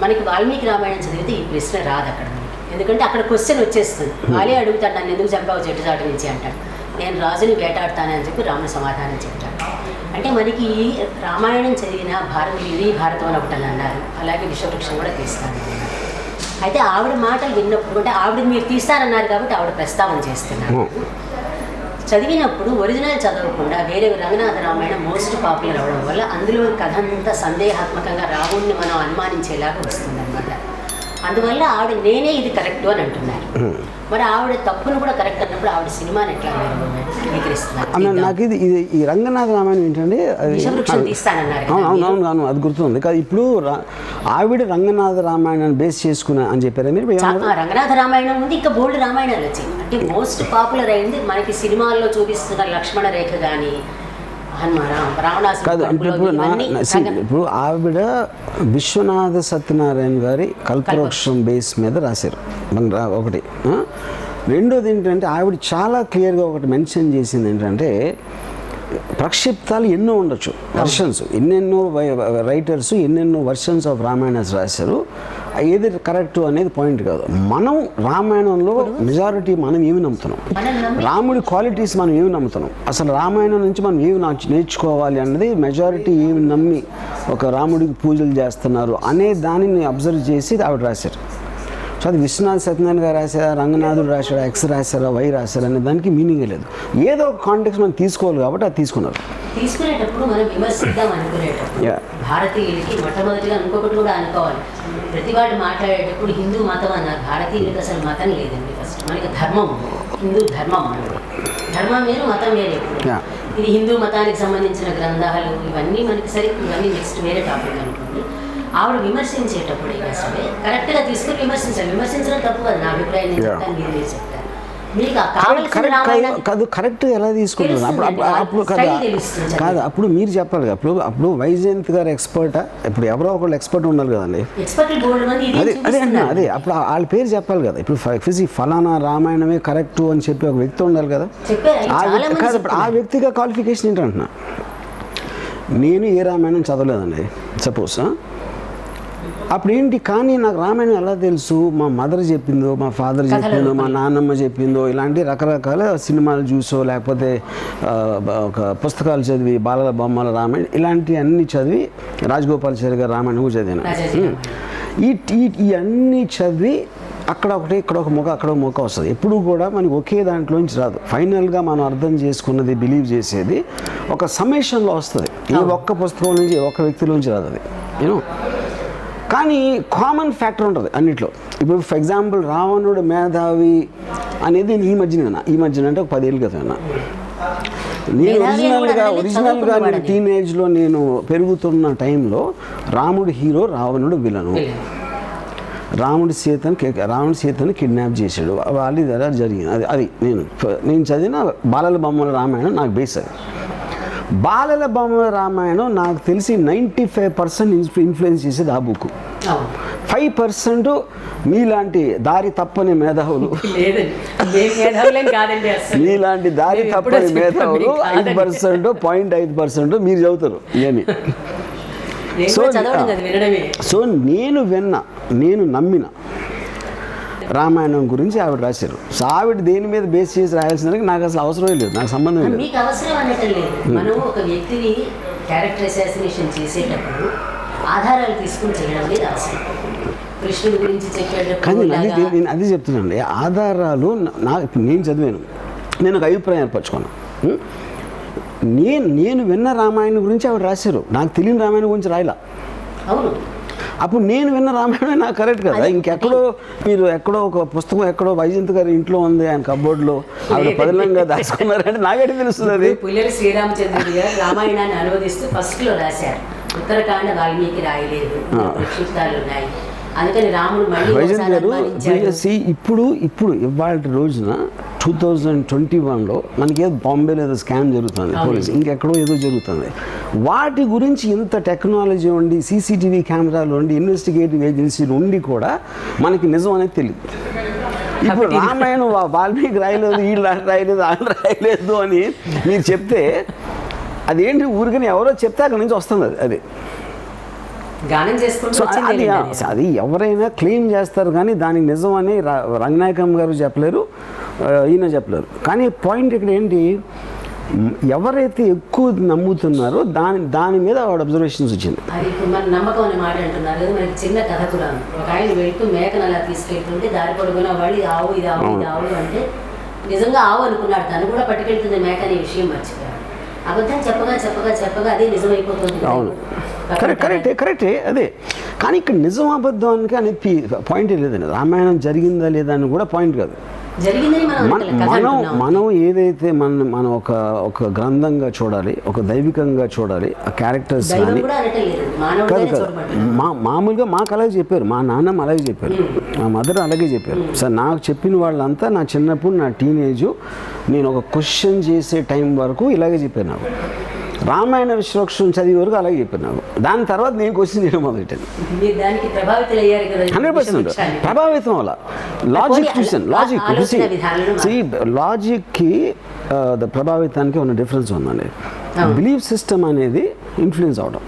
మనకి వాల్మీకి రామాయణం చదివితే ఈ ప్రశ్న రాదు అక్కడ మనకి, ఎందుకంటే అక్కడ క్వశ్చన్ వచ్చేస్తుంది. వాలే అడుగుతాడు, నన్ను ఎందుకు చంపావు చెట్టుచాటు నుంచి అంటాడు. నేను రాజుని వేటాడుతానని చెప్పి రాముడు సమాధానం చెప్తాడు. అంటే మనకి రామాయణం చదివిన ఇది భారతం అని ఒకటి అన్నారు, అలాగే విషవృక్షం కూడా తీస్తాను. అయితే ఆవిడ మాటలు విన్నప్పుడు, అంటే ఆవిడ మీరు తీస్తానన్నారు కాబట్టి ఆవిడ ప్రస్తావన చేస్తున్నారు. చదివినప్పుడు ఒరిజినల్ చదవకుండా వేరే రంగనాథ రామాయణం మోస్ట్ పాపులర్ అవ్వడం వల్ల అందులో కథ అంతా సందేహాత్మకంగా రాముడిని మనం అనుమానించేలాగా వస్తుందన్నమాట. అందువల్ల ఆవిడ నేనే ఇది కరెక్ట్ అని అంటున్నారు. మరి ఆవిడ తప్పును కూడా కరెక్ట్ అన్నప్పుడు ఆవిడ సినిమాని ఎట్లా నాకు ఇది ఈ రంగనాథ రామాయణం ఏంటంటే అవును అది గుర్తుంది కాదు. ఇప్పుడు ఆవిడ రంగనాథ రామాయణాన్ని బేస్ చేసుకున్నా అని చెప్పారా మీరు? రంగనాథ రామాయణం ఉంది, ఇంకా బోల్డ్ రామాయణాలు వచ్చాయి. అంటే మోస్ట్ పాపులర్ అయింది మనకి సినిమాల్లో చూపిస్తున్న లక్ష్మణ రేఖ కానీ కాదు. ఇప్పుడు ఆవిడ విశ్వనాథ సత్యనారాయణ గారి కల్పవృక్షం బేస్ మీద రాశారు ఒకటి. రెండోది ఏంటంటే ఆవిడ చాలా క్లియర్గా ఒకటి మెన్షన్ చేసింది ఏంటంటే ప్రక్షిప్తాలు ఎన్నో ఉండొచ్చు, వర్షన్స్ ఎన్నెన్నో రైటర్స్ ఎన్నెన్నో వర్షన్స్ ఆఫ్ రామాయణస్ రాశారు. ఏది కరెక్ట్ అనేది పాయింట్ కాదు. మనం రామాయణంలో మెజారిటీ మనం ఏమి నమ్ముతున్నాం, రాముడి క్వాలిటీస్ మనం ఏమి నమ్ముతున్నాం, అసలు రామాయణం నుంచి మనం ఏమి నేర్చుకోవాలి అన్నది మెజారిటీ ఏమి నమ్మి ఒక రాముడికి పూజలు చేస్తున్నారు అనే దానిని అబ్జర్వ్ చేసి ఆవిడ రాశారు. సో అది విశ్వనాథ్ సత్యనారాయణ గారు రాశారా, రంగనాథుడు రాశారా, ఎక్స్ రాశారా, వై రాశారా అనే దానికి మీనింగే లేదు. ఏదో ఒక కాంటెక్స్ట్ మనం తీసుకోవాలి కాబట్టి అది తీసుకున్నారు. తీసుకునేటప్పుడు మనం విమర్శిద్దాం అనుకునేటప్పుడు భారతీయులకి మొట్టమొదటిగా ఇంకొకటి కూడా అనుకోవాలి. ప్రతి వాళ్ళు మాట్లాడేటప్పుడు హిందూ మతం అన్నారు. భారతీయులకి అసలు మతం లేదండి. ఫస్ట్ మనకి ధర్మం, హిందూ ధర్మం మనది. ధర్మం వేరు, మతం వేరే. ఇది హిందూ మతానికి సంబంధించిన గ్రంథాలు ఇవన్నీ మనకి సరే, ఇవన్నీ నెక్స్ట్ వేరే టాపిక్ అనుకోండి. ఆవిడ విమర్శించేటప్పుడు అయినా సరే కరెక్ట్గా తీసుకుని విమర్శించాలి. విమర్శించడం తప్పు కాదు, నా అభిప్రాయం నేను చెప్తాను, మీరు చెప్తాను. కరెక్ట్ ఎలా తీసుకుంటున్నారు అప్పుడు కాదు, అప్పుడు మీరు చెప్పాలి. అప్పుడు వైజయంత్ గారు ఎక్స్పర్టా? ఇప్పుడు ఎవరో ఒకళ్ళు ఎక్స్పర్ట్ ఉండాలి కదండి. అదే అప్పుడు వాళ్ళ పేరు చెప్పాలి కదా. ఇప్పుడు ఫలానా రామాయణమే కరెక్ట్ అని చెప్పి ఒక వ్యక్తి ఉండాలి కదా. ఆ వ్యక్తిగా క్వాలిఫికేషన్ ఏంటంటున్నా, నేను ఏ రామాయణం చదవలేదండి సపోజ్. అప్పుడు ఏంటి, కానీ నాకు రామాయణం ఎలా తెలుసు? మా మదర్ చెప్పిందో, మా ఫాదర్ చెప్పిందో, మా నాన్నమ్మ చెప్పిందో, ఇలాంటి రకరకాల సినిమాలు చూసో లేకపోతే ఒక పుస్తకాలు చదివి బాలల బొమ్మల రామాయణం ఇలాంటి అన్నీ చదివి రాజగోపాలాచారి గారి రామాయణం కూడా చదివాను. ఈ అన్నీ చదివి అక్కడ ఒకటి ఇక్కడ ఒక ముఖ అక్కడ ఒక ముఖ వస్తుంది. ఎప్పుడు కూడా మనకి ఒకే దాంట్లోంచి రాదు. ఫైనల్గా మనం అర్థం చేసుకున్నది, బిలీవ్ చేసేది ఒక సమేషన్లో వస్తుంది. ఈ ఒక్క పుస్తకం నుంచి ఒక్క వ్యక్తిలోంచి రాదు అది, యూనో. కానీ కామన్ ఫ్యాక్టర్ ఉంటుంది అన్నిట్లో. ఇప్పుడు ఫర్ ఎగ్జాంపుల్ రావణుడు మేధావి అనేది ఈ మధ్యన అంటే ఒక 10 ఏళ్ళ క్రితం. నేను ఒరిజినల్గా నేను టీనేజ్లో నేను పెరుగుతున్న టైంలో రాముడు హీరో, రావణుడు విలను. రాముడి సీతను కిడ్నాప్ చేశాడు, వాళ్ళు అలా జరిగింది. అది నేను చదివిన బాలల బొమ్మల రామాయణం నాకు బేస్. అది బాలల బొమ్మల రామాయణం నాకు తెలిసి 95% ఇన్ఫ్లుయెన్స్ చేసేది ఆ బుక్. 5% మీలాంటి దారి తప్పని మేధావులు, మీలాంటి దారి తప్పని మేధావులు 5%, 0.5% మీరు చదువుతారు ఇవన్నీ. సో నేను నమ్మిన రామాయణం గురించి ఆవిడ రాశారు. సో ఆవిడ దేని మీద బేస్ చేసి రాయాల్సిందని నాకు అసలు అవసరమే లేదు, నాకు సంబంధం లేదు. మీకు అవసరం అనటం లేదు. మనం ఒక వ్యక్తిని క్యారెక్టర్ అసాసినేషన్ చేసేటప్పుడు ఆధారాలు తీసుకుని చేయడం అనేది అవసరం. కృష్ణుడి గురించి చెప్పేటప్పుడు కానీ నేను అది చెప్తున్నానండి, ఆధారాలు ఇప్పుడు నేను చదివాను, నేను ఒక అభిప్రాయం ఏర్పరచుకున్నాను. నేను విన్న రామాయణం గురించి ఆవిడ రాశారు, నాకు తెలియని రామాయణం గురించి రాయలా. అవును, అప్పుడు నేను విన్న రామాయణం నాకు కరెక్ట్ కదా. ఇంకెక్కడో మీరు ఎక్కడో ఒక పుస్తకం ఎక్కడో వైజయంత్ గారి ఇంట్లో ఉంది, ఆయన కబోర్డ్లో ఆవిడ పదిలంగా దాచుకున్నారంటే నాకేంటి తెలుస్తుంది అది. పుల్లెల శ్రీరామచంద్రుడు గారు రామాయణాన్ని అనువదిస్తూ ఫస్ట్లో రాశారు, ఉత్తరకాండ వాల్మీకి రాయలేదు, ప్రక్షిప్తాలు ఉన్నాయి, అందుకని రాముడు వైజయంత్ గారు. ఇప్పుడు ఇవాళ రోజున 2021లో మనకి ఏదో బాంబేలో ఏదో స్కామ్ జరుగుతుంది, పోలీసు ఇంకెక్కడో ఏదో జరుగుతుంది. వాటి గురించి ఇంత టెక్నాలజీ ఉండి, సీసీటీవీ కెమెరాలు ఉండి, ఇన్వెస్టిగేటివ్ ఏజెన్సీలు ఉండి కూడా మనకి నిజం అనేది తెలియదు. ఇప్పుడు రామాయణం వాల్మీకి రాయలేదు, వీళ్ళు రాయలేదు, వాళ్ళు రాయలేదు అని మీరు చెప్తే అదేంటి, ఊరికని ఎవరో చెప్తే అక్కడి నుంచి వస్తుంది అది. అది ఎవరైనా క్లెయిమ్ చేస్తారు కానీ దానికి నిజం అని రంగనాయకం గారు చెప్పలేరు, ఈయన చెప్పలేరు. కానీ పాయింట్ ఇక్కడ ఏంటి, ఎవరైతే ఎక్కువ నమ్ముతున్నారో దాని మీద వాడు అబ్జర్వేషన్స్ వచ్చింది. అది మన నమ్మకం అనే మాట అంటున్నారు కదా. మనకి చిన్న కథ కూడా, ఒక ఆయన వెళ్తూ మేకను అలా తీసుకెళ్తుంటే దారి పొడుగున వాళ్ళు ఆవు ఇది ఆవు అంటే నిజంగా ఆవు అనుకున్నాడు, తను కూడా పట్టుకెళ్తుంది మేక అనే విషయం మర్చిపోయాడు. అబద్ధం చెప్పగా అదే నిజమైపోతుంది. అవును, కరెక్టే అదే. కానీ ఇక్కడ నిజం అబద్ధం అని అనేది పాయింట్ లేదండి. రామాయణం జరిగిందా లేదా అని కూడా పాయింట్ కాదు. జరిగిందని మనం ఏదైతే మనం ఒక గ్రంథంగా చూడాలి, ఒక దైవికంగా చూడాలి, ఆ క్యారెక్టర్స్ కానీ మామూలుగా మాకు అలాగే చెప్పారు, మా నాన్నమ్మ అలాగే చెప్పారు, మా మదర్ అలాగే చెప్పారు. సార్ నాకు చెప్పిన వాళ్ళంతా నా చిన్నప్పుడు, నా టీనేజ్, నేను ఒక క్వశ్చన్ చేసే టైం వరకు ఇలాగే చెప్పారు నాకు. రామాయణ విశ్వక్షం చదివే వరకు అలాగే చెప్పారు నాకు. దాని తర్వాత నేను క్వశ్చన్ చేయడం మొదలెట్టాను. 100% ప్రభావితం అలా లాజిక్ చూసాను. లాజిక్కి ప్రభావితానికి ఉన్న డిఫరెన్స్ ఉందండి. బిలీఫ్ సిస్టమ్ అనేది ఇన్ఫ్లుయెన్స్ అవడం,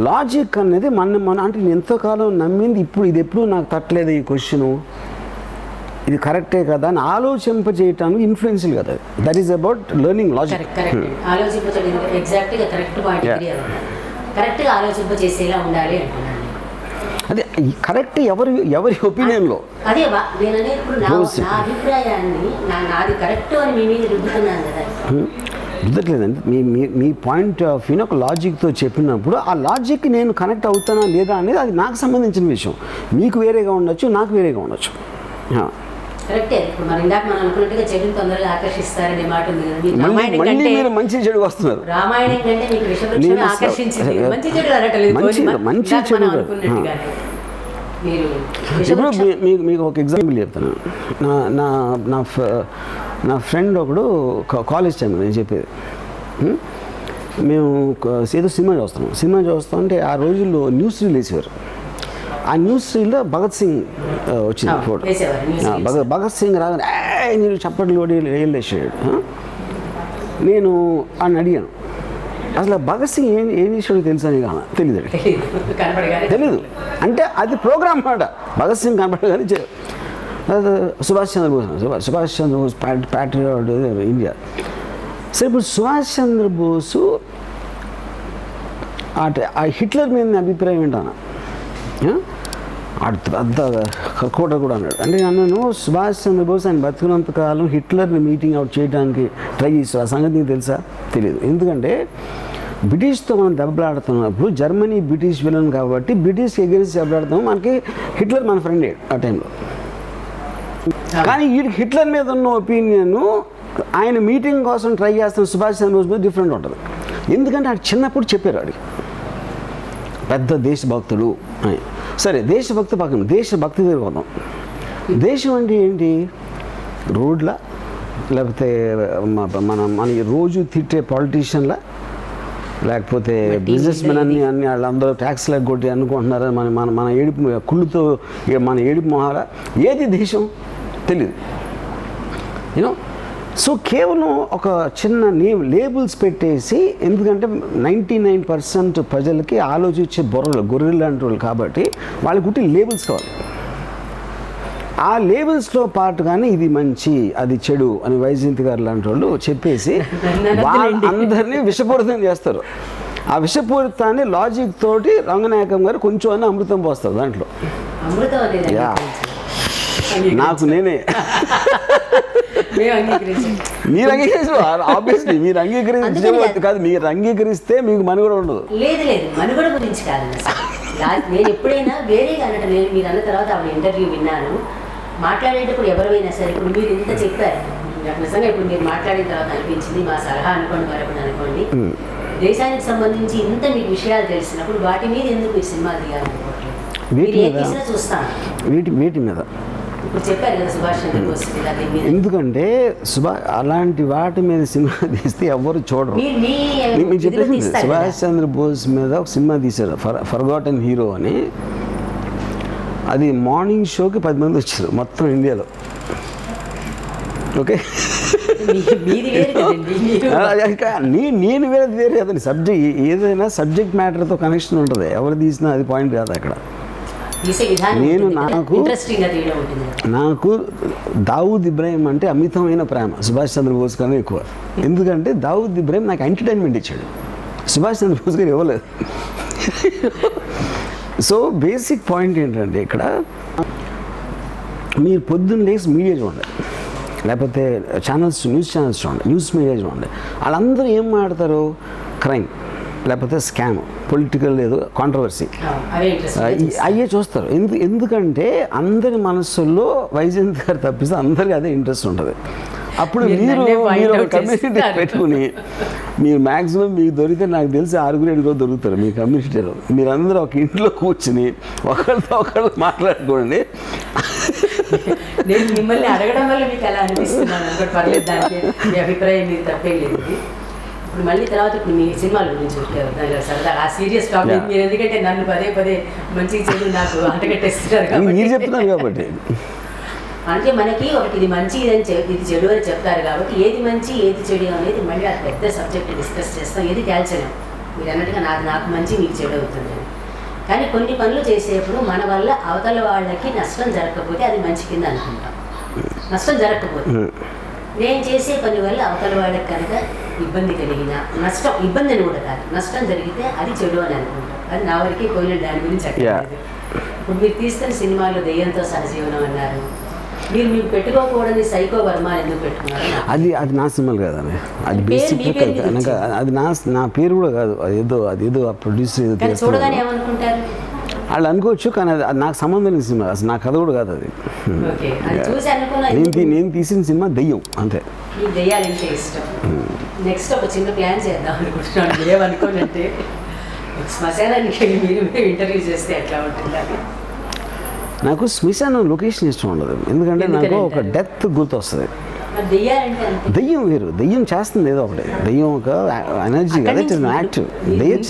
లాజిక్ అనేది మన అంటే నేను ఎంతకాలం నమ్మింది ఇప్పుడు ఇది ఎప్పుడు నాకు తట్టలేదు ఈ క్వశ్చను, ఇది కరెక్టే కదా అని ఆలోచింప చేయటానికి ఇన్ఫ్లుయెన్షియల్ కదా. That is about learning logic. అదే కరెక్ట్ ఎవరి ఒపీనియన్లో. అదే నేను అనేది ఇప్పుడు నా అభిప్రాయాన్ని నాది కరెక్ట్ అని మీ మీద రుద్దుతున్నాను కదా. రుద్దట్లేదండి. మీ పాయింట్ ఆఫ్ వ్యూని ఒక లాజిక్తో చెప్పినప్పుడు ఆ లాజిక్కి నేను కనెక్ట్ అవుతానా లేదా అనేది అది నాకు సంబంధించిన విషయం. మీకు వేరేగా ఉండొచ్చు, నాకు వేరేగా ఉండొచ్చు. కరెక్టే. ఇప్పుడు మనం ఇందాక మనం అనుకున్నట్టుగా చెడుని తొందరగా ఆకర్షిస్తారనే మాట ఉంది కదా. మళ్ళీ మీరు మంచి చెడు వస్తున్నారు. రామాయణం కంటే మీకు విషవృక్షం ఆకర్షించింది. మంచి చెడు అనట్లేదు, మంచి చెడు. ఇప్పుడు మీకు ఒక ఎగ్జాంపుల్ చెప్తాను. నా ఫ్రెండ్ ఒకడు కాలేజ్ టైం నేను చెప్పేది, మేము ఏదో సినిమా చూస్తాం అంటే ఆ రోజుల్లో న్యూస్ రీల్ వేసేవారు. ఆ న్యూస్ రీల్లో భగత్ సింగ్ వచ్చింది ఫోటో. భగత్ సింగ్ రాగానే నేను చప్పట్లు కొడి రైలు వేసాడు. నేను అని అడిగాను, అసలు భగత్ సింగ్ ఏం చేసాడో తెలుసా? తెలీదు. అంటే అది ప్రోగ్రామ్ మాట. భగత్ సింగ్ కనపడగానే సుభాష్ చంద్రబోస్ ప్యాట్రియాట్ ఇండియా. సరే, ఇప్పుడు సుభాష్ చంద్రబోసు ఆ హిట్లర్ మీద అభిప్రాయం ఏంటన్నా? పెద్ద కోట కూడా అన్నాడు. అంటే నన్ను సుభాష్ చంద్రబోస్ ఆయన బతుకున్నంతకాలం హిట్లర్ని మీటింగ్ అవుట్ చేయడానికి ట్రై చేస్తాడు. ఆ సంగతి నీకు తెలుసా? తెలియదు. ఎందుకంటే బ్రిటిష్తో మనం దెబ్బలాడుతున్నప్పుడు జర్మనీ బ్రిటిష్ విలన్ కాబట్టి బ్రిటిష్ ఎగెన్స్ట్ దెబ్బలాడుతాము. మనకి హిట్లర్ మన ఫ్రెండే ఆ టైంలో. కానీ వీడికి హిట్లర్ మీద ఉన్న ఒపీనియన్ ఆయన మీటింగ్ కోసం ట్రై చేస్తున్న సుభాష్ చంద్రబోస్ మీద డిఫరెంట్ ఉంటుంది. ఎందుకంటే ఆడు చిన్నప్పుడు చెప్పారు, ఆడికి పెద్ద దేశభక్తుడు అని. సరే, దేశభక్తి పక్కన దేశభక్తి తిరుగుతాం. దేశం అంటే ఏంటి? రోడ్ల, లేకపోతే మన రోజు తిట్టే పాలిటీషియన్ల, లేకపోతే బిజినెస్ మెన్ అన్ని వాళ్ళందరూ ట్యాక్స్లు కొట్టి అనుకుంటున్నారు మన ఏడుపు కుళ్ళుతో మన ఏడుపు మొహాల. ఏది దేశం తెలియదు. యూనో, సో కేవలం ఒక చిన్న లేబుల్స్ పెట్టేసి, ఎందుకంటే 99% ప్రజలకి ఆలోచించే గొర్రెలు లాంటి వాళ్ళు కాబట్టి వాళ్ళకి గుట్టి లేబుల్స్ కావాలి. ఆ లేబుల్స్లో పాటుగానే ఇది మంచి అది చెడు అని వైజయంతి గారు లాంటి వాళ్ళు చెప్పేసి అందరినీ విషపూరితం చేస్తారు. ఆ విషపూరితాన్ని లాజిక్ తోటి రంగనాయకం గారు కొంచెం అని అమృతం పోస్తారు దాంట్లో. నాకు నేనే మీరు అంగీకరించారు. ఆబ్వియస్లీ మీరు అంగీకరించే కాదు, మీరు అంగీకరిస్తే మీకు మనుగడ ఉండదు. లేదు, మనుగడ గురించి కాదు. నేను ఎప్పుడైనా వేరేగా అనటం లేదు. మీరు అన్న తర్వాత ఆవిడ ఇంటర్వ్యూ విన్నాను. మాట్లాడేటప్పుడు ఎవరైనా సరే, ఇప్పుడు మీరు ఇంత చెప్పారు, నాకు నిజంగా ఇప్పుడు మీరు మాట్లాడిన తర్వాత అనిపించింది, మా సలహా అనుకోండి, మరొకటి అనుకోండి, దేశానికి సంబంధించి ఇంత మీకు విషయాలు తెలిసినప్పుడు వాటి మీద ఎందుకు మీరు సినిమా తీయాలనుకోవట్లేదు? చూస్తాను వీటి మీద చెప్పారు కదా సుభాష్ చంద్రబోస్. ఎందుకంటే అలాంటి వాటి మీద సినిమా తీస్తే ఎవరు చూడరు. మీకు చెప్పేసి సుభాష్ చంద్రబోస్ మీద ఒక సినిమా తీశారు, ఫర్గాటన్ హీరో అని. అది మార్నింగ్ షోకి 10 మంది వచ్చారు మొత్తం ఇండియాలో. ఓకే, నేను వేరే కదండి. సబ్జెక్ట్ ఏదైనా సబ్జెక్ట్ మ్యాటర్తో కనెక్షన్ ఉంటుంది. ఎవరు తీసినా అది పాయింట్ కాదు అక్కడ. నాకు దావూద్ ఇబ్రాహిం అంటే అమితమైన ప్రేమ, సుభాష్ చంద్రబోస్ కన్నా ఎక్కువ. ఎందుకంటే దావూద్ ఇబ్రాహిం నాకు ఎంటర్టైన్మెంట్ ఇచ్చాడు, సుభాష్ చంద్రబోస్ గారు ఇవ్వలేదు. సో బేసిక్ పాయింట్ ఏంటంటే ఇక్కడ మీరు పొద్దున్న లేసి మీడియా చూడండి, లేకపోతే న్యూస్ ఛానల్స్ చూడండి, న్యూస్ మీడియా చూడండి. వాళ్ళందరూ ఏం మాట్లాడతారు? క్రైమ్, లేకపోతే స్కామ్, పొలిటికల్ ఏదో కాంట్రవర్సీ, అవే ఇంట్రెస్ట్. అయ్యే చూస్తారు. ఎందుకంటే అందరి మనస్సుల్లో వైజయంత్ గారు తప్పిస్తే అందరికీ అదే ఇంట్రెస్ట్ ఉంటుంది. అప్పుడు మీరు కమ్యూనిటీ పెట్టుకుని మీరు మ్యాక్సిమం మీకు దొరికితే నాకు తెలిసి 6-7 దొరుకుతారు మీ కమ్యూనిటీలో. మీరందరూ ఒక ఇంట్లో కూర్చుని ఒకరితో ఒకళ్ళు మాట్లాడుకోండి. నేను మిమ్మల్ని అడగడం వల్ల మీకు అలా అనిపిస్తున్నాను అనుకోండి, పర్లేదు, దానికి మీ అభిప్రాయం మీరు తప్పేం లేదు. ఇప్పుడు మళ్ళీ తర్వాత ఇప్పుడు మీ సినిమాల గురించి సరదా ఆ సీరియస్ టాపిక్ మీరు, ఎందుకంటే నన్ను పదే మంచి చెడు నాకు అంటగట్టేస్తున్నారు మీరు చెప్తున్నారు కాబట్టి. అంటే మనకి ఒకటి ఇది మంచి ఇది చెడు అని చెప్తారు కాబట్టి ఏది మంచి ఏది చెడు అనేది మళ్ళీ అది పెద్ద సబ్జెక్ట్ డిస్కస్ చేస్తాం. ఏది తేల్చలేం. మీరు అన్నట్టుగా నాకు మంచి మీకు చెడు అవుతుంది. కానీ కొన్ని పనులు చేసేప్పుడు మన వల్ల అవతల వాళ్ళకి నష్టం జరగకపోతే అది మంచి కింద అనుకుంటాం. నష్టం జరగకపోతే, నేను చేసే పని వల్ల అవతల వాళ్ళకి కనుక ఇబ్బంది కలిగిన ఇబ్బంది అని కూడా కాదు, నష్టం జరిగితే అది చెడు అని అనుకుంటాం. అది నా వరకే పోయిన దాని గురించి అక్కర్లేదు. ఇప్పుడు మీరు తీసుకున్న సినిమాలో దెయ్యంతో సహజీవనం అన్నారు. మీరు పెట్టుకోకూడని సైకో వర్మ ఎందుకు పెట్టుకున్నారు? అది నా సినిమాలు కాదండి, అది బేసిక్. అది నా పేరు కూడా కాదు. అదేదో ఆ ప్రొడ్యూసర్ ఏదో చూడగానే ఏమనుకుంటారు వాళ్ళు అనుకోవచ్చు, కానీ అది నాకు సంబంధం లేని సినిమా, అసలు నా కథ కూడా కాదు అది. నేను తీసిన సినిమా దెయ్యం, అంతే. ఈ దెయ్యాలంటే ఇష్టం. నెక్స్ట్ ఒక చిన్న ప్లాన్ చేద్దాం అనుకుంటున్నాను. ఏమనుకోనంటే శ్మశానానికి వెళ్ళి మీరు ఇంటర్వ్యూ చేస్తే ఎట్లా ఉంటుందని. నాకు శ్మశానం లొకేషన్ ఇష్టం ఉండదు, ఎందుకంటే నాకు ఒక డెత్ గుర్తు వస్తుంది. దెయ్యం వేరు, దెయ్యం చేస్తుంది ఏదో ఒకటి. దెయ్యం ఒక ఎనర్జీ కదా, యాక్టివ్. దెయ్యం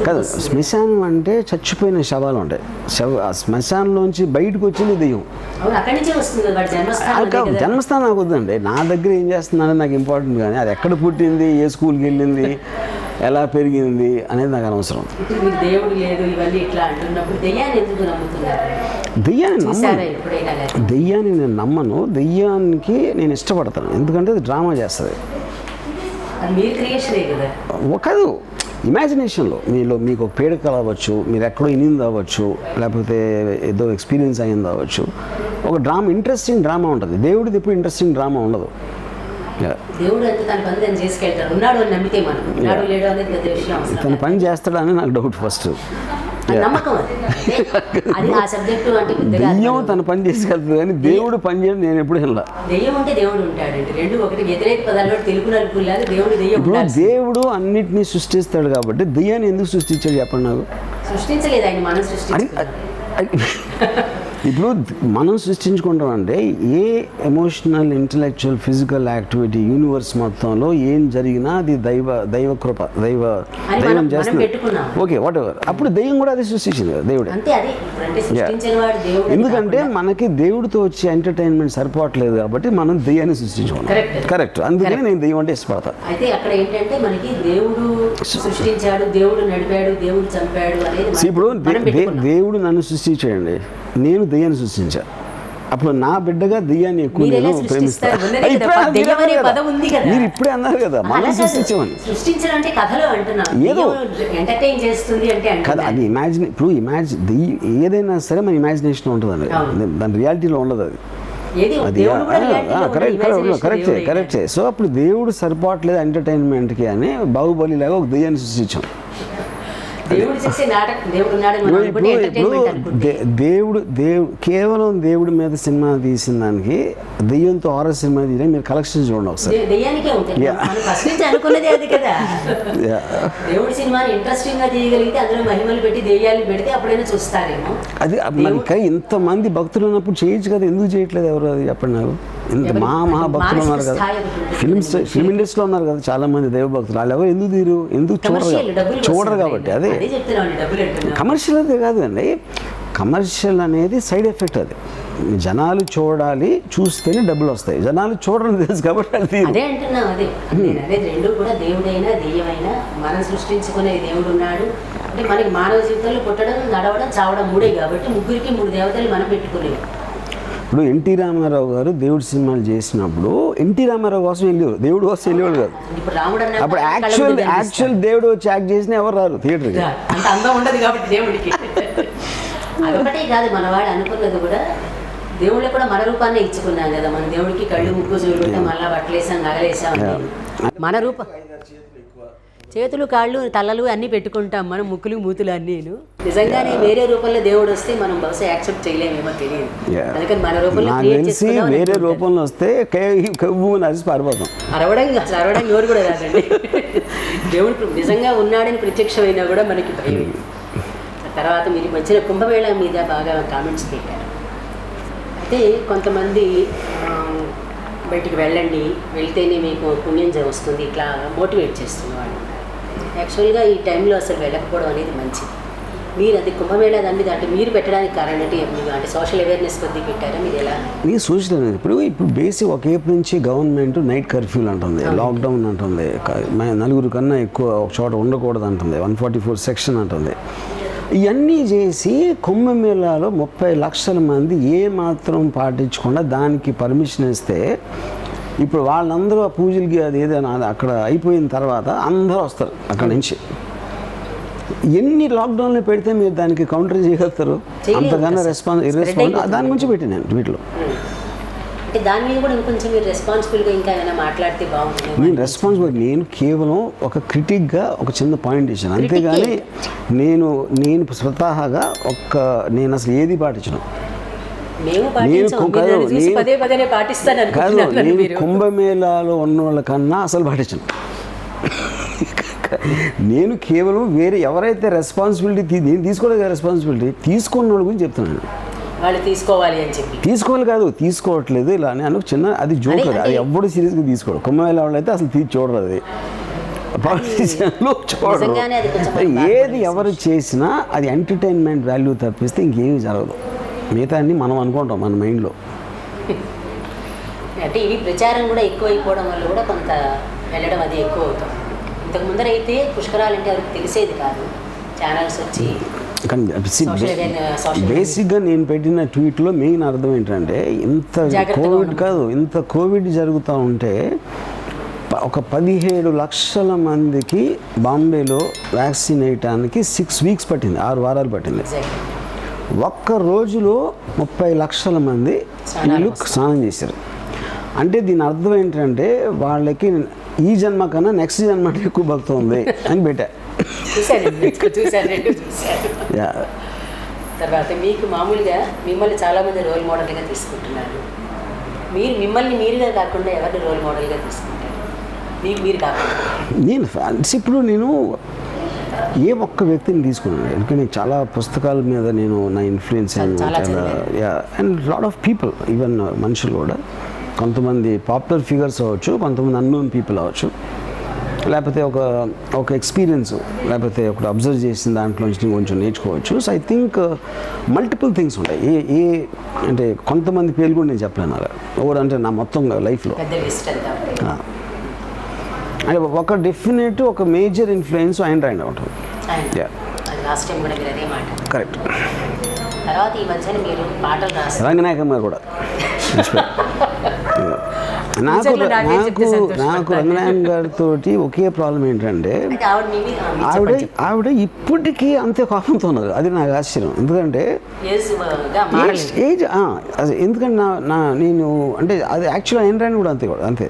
కాదు. శ్మశానం అంటే చచ్చిపోయిన శవాలు ఉంటాయి. శ్మశానంలోంచి బయటకు వచ్చింది దెయ్యం. జన్మస్థానం నాకు వద్దండి, నా దగ్గర ఏం చేస్తుందని నాకు ఇంపార్టెంట్. కానీ అది ఎక్కడ పుట్టింది, ఏ స్కూల్కి వెళ్ళింది, ఎలా పెరిగింది అనేది నాకు అనవసరం. దెయ్యాన్ని నేను నమ్మను, దెయ్యానికి నేను ఇష్టపడతాను. ఎందుకంటే అది డ్రామా చేస్తుంది. కాదు, ఇమాజినేషన్లో మీకు ఒక పేడక అవ్వచ్చు, మీరు ఎక్కడో ఇనింది అవ్వచ్చు, లేకపోతే ఏదో ఎక్స్పీరియన్స్ అయ్యింది అవ్వచ్చు. ఒక డ్రామా, ఇంట్రెస్టింగ్ డ్రామా ఉంటుంది. దేవుడిది ఎప్పుడు ఇంట్రెస్టింగ్ డ్రామా ఉండదు. తన పని చేస్తాడని నాకు డౌట్ ఫస్ట్. దెయ్యం తన పని చేసుకెళ్తుంది కానీ దేవుడు పని చేయడం నేను ఎప్పుడు వెళ్ళా. ఇప్పుడు దేవుడు అన్నిటినీ సృష్టిస్తాడు కాబట్టి దెయ్యాన్ని ఎందుకు సృష్టించాడు చెప్పండి నాకు. ఇప్పుడు మనం సృష్టించుకుంటాం అంటే ఏ emotional, intellectual, physical activity universe మొత్తంలో ఏం జరిగినా అది దైవ కృప, దైవం చేస్తుంది. Okay, what ever. అప్పుడు దెయ్యం కూడా అది సృష్టించింది కదా దేవుడు. ఎందుకంటే మనకి దేవుడితో వచ్చే ఎంటర్టైన్మెంట్ సరిపోవట్లేదు కాబట్టి మనం దెయ్యాన్ని సృష్టించుకున్నాం. కరెక్ట్. అందుకని నేను దెయ్యం అంటే ఇష్టపడతాను. అయితే అక్కడ ఏంటంటే మనకి దేవుడు సృష్టించాడు, దేవుడు నడిపాడు, దేవుడు చంపాడు అనేది. ఇప్పుడు దేవుడు నన్ను సృష్టించాడండి, నేను దెయ్యాన్ని సృష్టించా. అప్పుడు నా బిడ్డగా దెయ్యాన్ని ఎక్కువ నేను ప్రేమిస్తాను. మీరు ఇప్పుడే అన్నారు కదా మనం సృష్టించామని. ఏదో కదా, అది ఇప్పుడు ఏదైనా సరే మన ఇమాజినేషన్ ఉంటుందండి, దాని రియాలిటీలో ఉండదు. అది కరెక్టే. సో అప్పుడు దేవుడు సరిపోవట్లేదు ఎంటర్టైన్మెంట్కి అని బాహుబలి లాగా ఒక దెయ్యాన్ని సృష్టించాం. దేవుడు కేవలం దేవుడి మీద సినిమా తీసిన దానికి దెయ్యంతో హారర్ సినిమా తీయడం మీరు కలెక్షన్ చూడండి ఒకసారి. అది మరి ఇంతమంది భక్తులు ఉన్నప్పుడు చేయొచ్చు కదా, ఎందుకు చేయట్లేదు ఎవరు? అది చెప్పండి నాకు. ఇంత మహాభక్తులు ఉన్నారు కదా, ఫిల్మ్ ఇండస్ట్రీలో ఉన్నారు కదా చాలా మంది దైవ భక్తులు. వాళ్ళు ఎవరు ఎందుకు తీరు, ఎందుకు చూడరు కాబట్టి. అదే కమర్షియల్ అదే కాదు అండి, కమర్షియల్ అనేది సైడ్ ఎఫెక్ట్. అది జనాలు చూడాలి, చూస్తేనే డబ్బులు వస్తాయి. జనాలు చూడడం తెలుసు కాబట్టి అది అదే అంటున్నాం. అదే రెండు కూడా దేవుడైనా దెయ్యమైనా మనం సృష్టించుకునే దేవుడు ఉన్నాడు. అంటే మనకి మానవ జీవితంలో పుట్టడం, నడవడం, చావడం మూడే కాబట్టి ముగ్గురికి 3 దేవతలు మనం పెట్టుకునేవి. ఇప్పుడు ఎన్టీ రామారావు గారు దేవుడి సినిమాలు చేసినప్పుడు ఎన్టీ రామారావు కోసం వెళ్ళేవారు, దేవుడి కోసం వెళ్ళేవాడు కాదు. అప్పుడు యాక్చువల్ దేవుడు వచ్చి యాక్ట్ చేసిన ఎవరు రారు థియేటర్కి. అంత అందం ఉండదు కాబట్టి దేవుడికి. అదొకటే కాదు, మన వాడు అనుకున్నది కూడా దేవుళ్ళకి కూడా మన రూపాన్ని ఇచ్చుకున్నాం కదా. మన దేవుడికి కళ్ళు, ముక్కు చూపెట్టాం, మళ్ళీ బట్టలేసాం, నగలేసాం. మన రూపం చేతులు కాళ్ళు తలలు అన్నీ పెట్టుకుంటాం మనం, ముక్కులు మూతులు అన్నీను. నిజంగానే వేరే రూపంలో దేవుడు వస్తే మనం బహుశా యాక్సెప్ట్ చేయలేమేమో తెలియదు. అందుకని మన రూపంలో క్రియేట్ చేసుకున్నాం. వేరే రూపంలో వస్తే కవ్వు నరిసి పారిపోతాం. అరవడం ఎవరు కూడా రాదండి. దేవుడు నిజంగా ఉన్నాడని ప్రత్యక్షమైనా కూడా మనకి భయం. తర్వాత మీరు వచ్చిన కుంభమేళ మీద బాగా కామెంట్స్ పెట్టారు. అయితే కొంతమంది బయటికి వెళ్ళండి, వెళ్తేనే మీకు పుణ్యం వస్తుంది, ఇట్లా మోటివేట్ చేస్తున్నవాళ్ళు. యాక్చువల్గా ఈ టైంలో అసలు వెళ్ళకపోవడం అనేది మంచిది. మీరు అది కుంభమేళా దాన్ని అంటే మీరు పెట్టడానికి కారణం అంటే మీరు అంటే సోషల్ అవేర్నెస్ కొద్ది పెట్టారా మీరు ఎలా? మీరు సూచన ఇప్పుడు బేసిక్ ఒక ఏపు నుంచి గవర్నమెంట్ నైట్ కర్ఫ్యూలు అంటుంది, లాక్డౌన్ అంటుంది, నలుగురు కన్నా ఎక్కువ ఒక చోట ఉండకూడదు అంటుంది, 144 సెక్షన్ అంటుంది. ఇవన్నీ చేసి కుంభమేళాలో 30 లక్షల మంది ఏ మాత్రం పాటించకుండా దానికి పర్మిషన్ ఇస్తే ఇప్పుడు వాళ్ళందరూ ఆ పూజలకి అది ఏదైనా అక్కడ అయిపోయిన తర్వాత అందరూ వస్తారు అక్కడ నుంచి. ఎన్ని లాక్డౌన్లో పెడితే మీరు దానికి కౌంటర్ చేయగలుగుతారు? అంతకన్నా ఇర్రెస్పాన్స్ దాని గురించి పెట్టినాను వీటిలో. దాని మీద కూడా ఇంకొంచెం మీరు రెస్పాన్సిబుల్గా ఇంకా ఏమైనా మాట్లాడితే బాగుంటుంది. నేను రెస్పాన్సిబుల్, నేను కేవలం ఒక క్రిటిక్గా ఒక చిన్న పాయింట్ ఇచ్చాను, అంతేగాని నేను స్వతహాగా నేను అసలు ఏది పాటించను. కాదు, నేను కుంభమేళాలో ఉన్న వాళ్ళకన్నా అసలు పాటించను. నేను కేవలం వేరే ఎవరైతే రెస్పాన్సిబిలిటీ నేను తీసుకోలేదు, రెస్పాన్సిబిలిటీ తీసుకున్న వాళ్ళ గురించి చెప్తున్నాను. వాళ్ళు తీసుకోవాలి అని చెప్పి తీసుకోవాలి కాదు, తీసుకోవట్లేదు ఇలా అని చిన్న అది జోక్, అది ఎవ్వడు సీరియస్గా తీసుకోడు. కుంభమేళా వాళ్ళు అయితే అసలు చూడరు, అది పొలిటీషియన్లు చూడరు. ఏది ఎవరు చేసినా అది ఎంటర్టైన్మెంట్ వాల్యూ తప్పిస్తే ఇంకేమీ జరగదు. మిగతా అన్ని మనం అనుకుంటాం మన మైండ్లో. అంటే ఇవి ప్రచారం కూడా ఎక్కువ అయిపోవడం వల్ల కూడా కొంత వెళ్ళడం అది ఎక్కువ అవుతుంది. ఇంతకు ముందరైతే పుష్కరాలంటే ఎవరికి తెలిసేది కాదు, ఛానల్స్ వచ్చి. బేసిక్గా నేను పెట్టిన ట్వీట్లో మెయిన్ అర్థం ఏంటంటే ఇంత కోవిడ్ జరుగుతూ ఉంటే ఒక 17 లక్షల మందికి బాంబేలో వ్యాక్సిన్ వేయటానికి 6 వీక్స్ పట్టింది, 6 వారాలు పట్టింది. ఒక్క రోజులో 30 లక్షల మంది వీళ్ళు స్నానం చేశారు. అంటే దీని అర్థం ఏంటంటే వాళ్ళకి ఈ జన్మ కన్నా నెక్స్ట్ జన్మ అంటే ఎక్కువ భక్తి ఉంది అని పెట్టా. తర్వాత మీకు మామూలుగా మిమ్మల్ని చాలామంది రోల్ మోడల్గా తీసుకుంటున్నారు. మీరు మిమ్మల్ని మీరుగా కాకుండా ఎవరిని రోల్ మోడల్గా తీసుకుంటారు? మీరు కాకుండా ఇప్పుడు నేను ఏ ఒక్క వ్యక్తిని తీసుకున్నాను, ఎందుకంటే చాలా పుస్తకాల మీద నేను నా influence and lot of people, even మనుషులు కూడా, కొంతమంది పాపులర్ ఫిగర్స్ అవ్వచ్చు, కొంతమంది అన్నోన్ పీపుల్ అవ్వచ్చు, లేకపోతే ఒక ఎక్స్పీరియన్స్, లేకపోతే ఒకటి అబ్జర్వ్ చేసిన దాంట్లోంచి కొంచెం నేర్చుకోవచ్చు. So I think multiple things ఉంటాయి. అంటే కొంతమంది పేర్లు కూడా నేను చెప్పలేను అలా ఎవరంటే నా మొత్తం లైఫ్లో. అంటే ఒక డెఫినెట్ ఒక మేజర్ ఇన్ఫ్లుయెన్స్ ఆయన రాయండి ఉంటుంది. కరెక్ట్. రంగనాయకమ్మ కూడా నాకు రంగనాయకం గారితో ఒకే ప్రాబ్లం ఏంటంటే ఆవిడ ఇప్పటికీ అంతే కోపంతో ఉన్నారు. అది నాకు ఆశ్చర్యం. ఎందుకంటే ఏజ్ ఎందుకంటే నేను అంటే అది యాక్చువల్గా ఆయన రాయని కూడా అంతే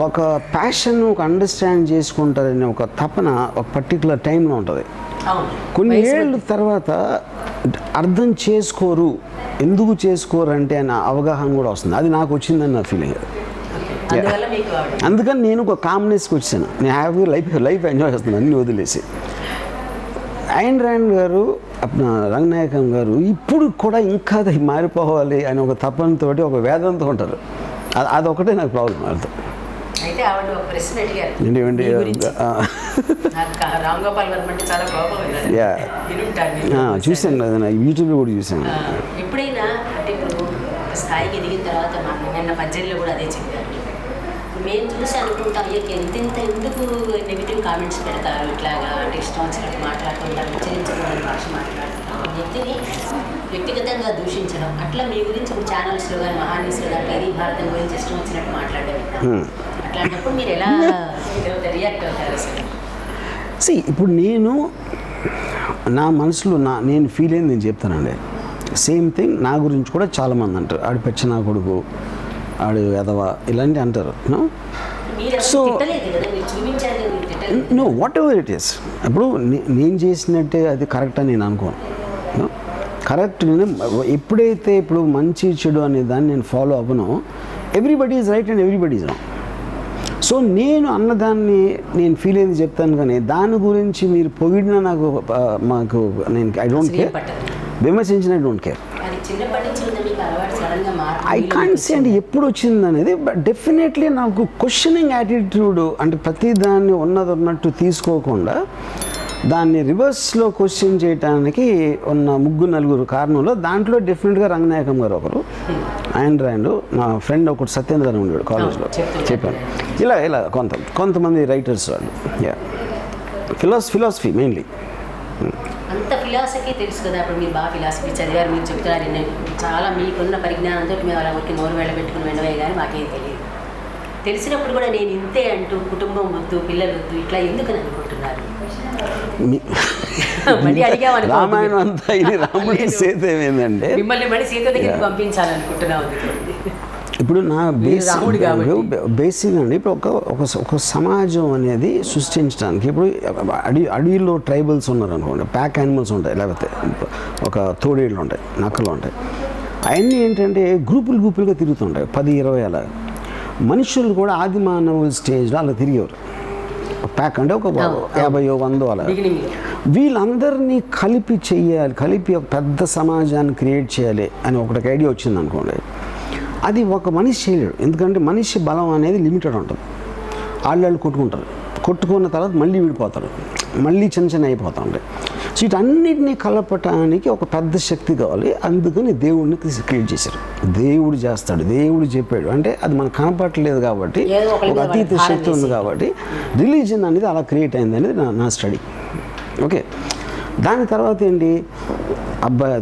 ఒక ప్యాషన్, ఒక అండర్స్టాండ్ చేసుకుంటారనే ఒక తపన ఒక పర్టికులర్ టైంలో ఉంటుంది. కొన్ని ఏళ్ళ తర్వాత అర్థం చేసుకోరు, ఎందుకు చేసుకోరు అంటే అన్న అవగాహన కూడా వస్తుంది. అది నాకు వచ్చిందని నా ఫీలింగ్. అందుకని నేను ఒక కామ్నెస్కి వచ్చాను. నేను హ్యాపీగా లైఫ్ ఎంజాయ్ చేస్తున్నాను అన్ని వదిలేసి. ఐన్ ర్యాండ్ గారు, రంగనాయకం గారు ఇప్పుడు కూడా ఇంకా మారిపోవాలి అని ఒక తపనతో, ఒక వేదంతో ఉంటారు. అదొకటే నాకు ప్రాబ్లం. అర్థం అయితే ఆవిడ ఒక ప్రశ్న అడిగారు, చూశాను కదా, యూట్యూబ్లో కూడా చూశాను. ఎప్పుడైనా అంటే ఇప్పుడు స్థాయికి ఎదిగిన తర్వాత నిన్న పద్యంలో కూడా అదే చెప్పారు. మేము చూసి అనుకుంటాం ఎంతెంత ఎందుకు నెగిటివ్ కామెంట్స్ పెడతారు, ఇట్లాగా అంటే ఇష్టం వచ్చినట్టు మాట్లాడకుండా ఉచ్చరించడం భాష మాట్లాడుతాం, వ్యక్తిని వ్యక్తిగతంగా దూషించడం, అట్లా మీ గురించి ఇప్పుడు ఛానల్స్లో కానీ మహాన్యూస్లో కానీ ఇది భారతం గురించి ఇష్టం వచ్చినట్టు మాట్లాడడం, అట్లాంటప్పుడు మీరు ఎలా రియాక్ట్ అవుతారు అసలు? ఇప్పుడు నేను నా మనసులో నేను ఫీల్ అయింది నేను చెప్తానండి. సేమ్ థింగ్ నా గురించి కూడా చాలామంది అంటారు, ఆడు పెచ్చ నా కొడుకు, ఆడు ఎదవ, ఇలాంటివి అంటారు. సో తిట్టలేదు కదా, మీరు చూపించారు, మీరు తిట్టలేదు. No whatever it is. ఇప్పుడు నేను చేసినట్టే అది కరెక్ట్ అని నేను అనుకోను. కరెక్ట్ నేను ఎప్పుడైతే ఇప్పుడు మంచి చెడు అనే దాన్ని నేను ఫాలో అవ్వను, everybody is right and everybody is wrong. So నేను అన్నదాన్ని నేను ఫీల్ అయింది చెప్తాను, కానీ దాని గురించి మీరు పొగిడినా మాకు నేను ఐ డోంట్ కేర్, విమర్శించిన I don't care. I can't say అండి ఎప్పుడు వచ్చింది అనేది, బట్ డెఫినెట్లీ నాకు క్వశ్చనింగ్ యాటిట్యూడ్, అంటే ప్రతి దాన్ని ఉన్నట్టు తీసుకోకుండా దాన్ని రివర్స్లో క్వశ్చన్ చేయడానికి ఉన్న 3-4 కారణంలో, దాంట్లో డెఫినెట్గా రంగనాయకం గారు ఒకరు, ఆయన నా ఫ్రెండ్ ఒకటి సత్యేంద్ర గారు ఉండేవాడు కాలేజ్లో, చెప్పాను ఇలా కొంతమంది రైటర్స్ వాళ్ళు, ఫిలాసఫీ మెయిన్లీ. అంత ఫిలాసఫీ తెలుసు కదా, అప్పుడు మీరు బాగా ఫిలాసఫీ చదివారు, మీరు చెప్తున్నారు, చాలా మీకున్న పరిజ్ఞానంతో మేము అలా ఊరికి నోరు వెళ్ళబెట్టుకుని వెండవే కానీ మాకేం తెలియదు. తెలిసినప్పుడు కూడా నేను ఇంతే అంటూ కుటుంబం వద్దు, పిల్లలు వద్దు, ఇట్లా ఎందుకని అనుకుంటున్నారు? మళ్ళీ అడిగామని రామాయణం అంతా ఇది రాముడి సీత ఏమైందంటే మిమ్మల్ని మళ్ళీ సీత దగ్గరికి పంపించాలనుకుంటున్నాను. ఇప్పుడు నా బేసిక్ అండి, ఇప్పుడు ఒక సమాజం అనేది సృష్టించడానికి, ఇప్పుడు అడవిలో ట్రైబల్స్ ఉన్నారు అనుకోండి, ప్యాక్ యానిమల్స్ ఉంటాయి, లేకపోతే ఒక తోడేళ్ళు ఉంటాయి, నక్కలు ఉంటాయి, అవన్నీ ఏంటంటే గ్రూపులుగా తిరుగుతుంటాయి, 10-20 అలా. మనుషులు కూడా ఆది మానవుల స్టేజ్లో అలా తిరిగేవారు, ప్యాక్ అంటే ఒక 50-100 అలా. వీళ్ళందరినీ కలిపి ఒక పెద్ద సమాజాన్ని క్రియేట్ చేయాలి అని ఒకటికి ఐడియా వచ్చింది అనుకోండి, అది ఒక మనిషి చేయలేడు. ఎందుకంటే మనిషి బలం అనేది లిమిటెడ్ ఉంటుంది. వాళ్ళు కొట్టుకున్న తర్వాత మళ్ళీ విడిపోతారు, మళ్ళీ చిన్న అయిపోతూ ఉంటాయి. సో వీటన్నిటినీ కలపటానికి ఒక పెద్ద శక్తి కావాలి. అందుకని దేవుడిని క్రియేట్ చేశారు. దేవుడు చేస్తాడు, దేవుడు చెప్పాడు అంటే అది మనకు కనపడలేదు కాబట్టి, ఒక అతీత శక్తి ఉంది కాబట్టి రిలీజియన్ అనేది అలా క్రియేట్ అయింది అనేది నా స్టడీ. ఓకే, దాని తర్వాత ఏంటి, అబ్బాయి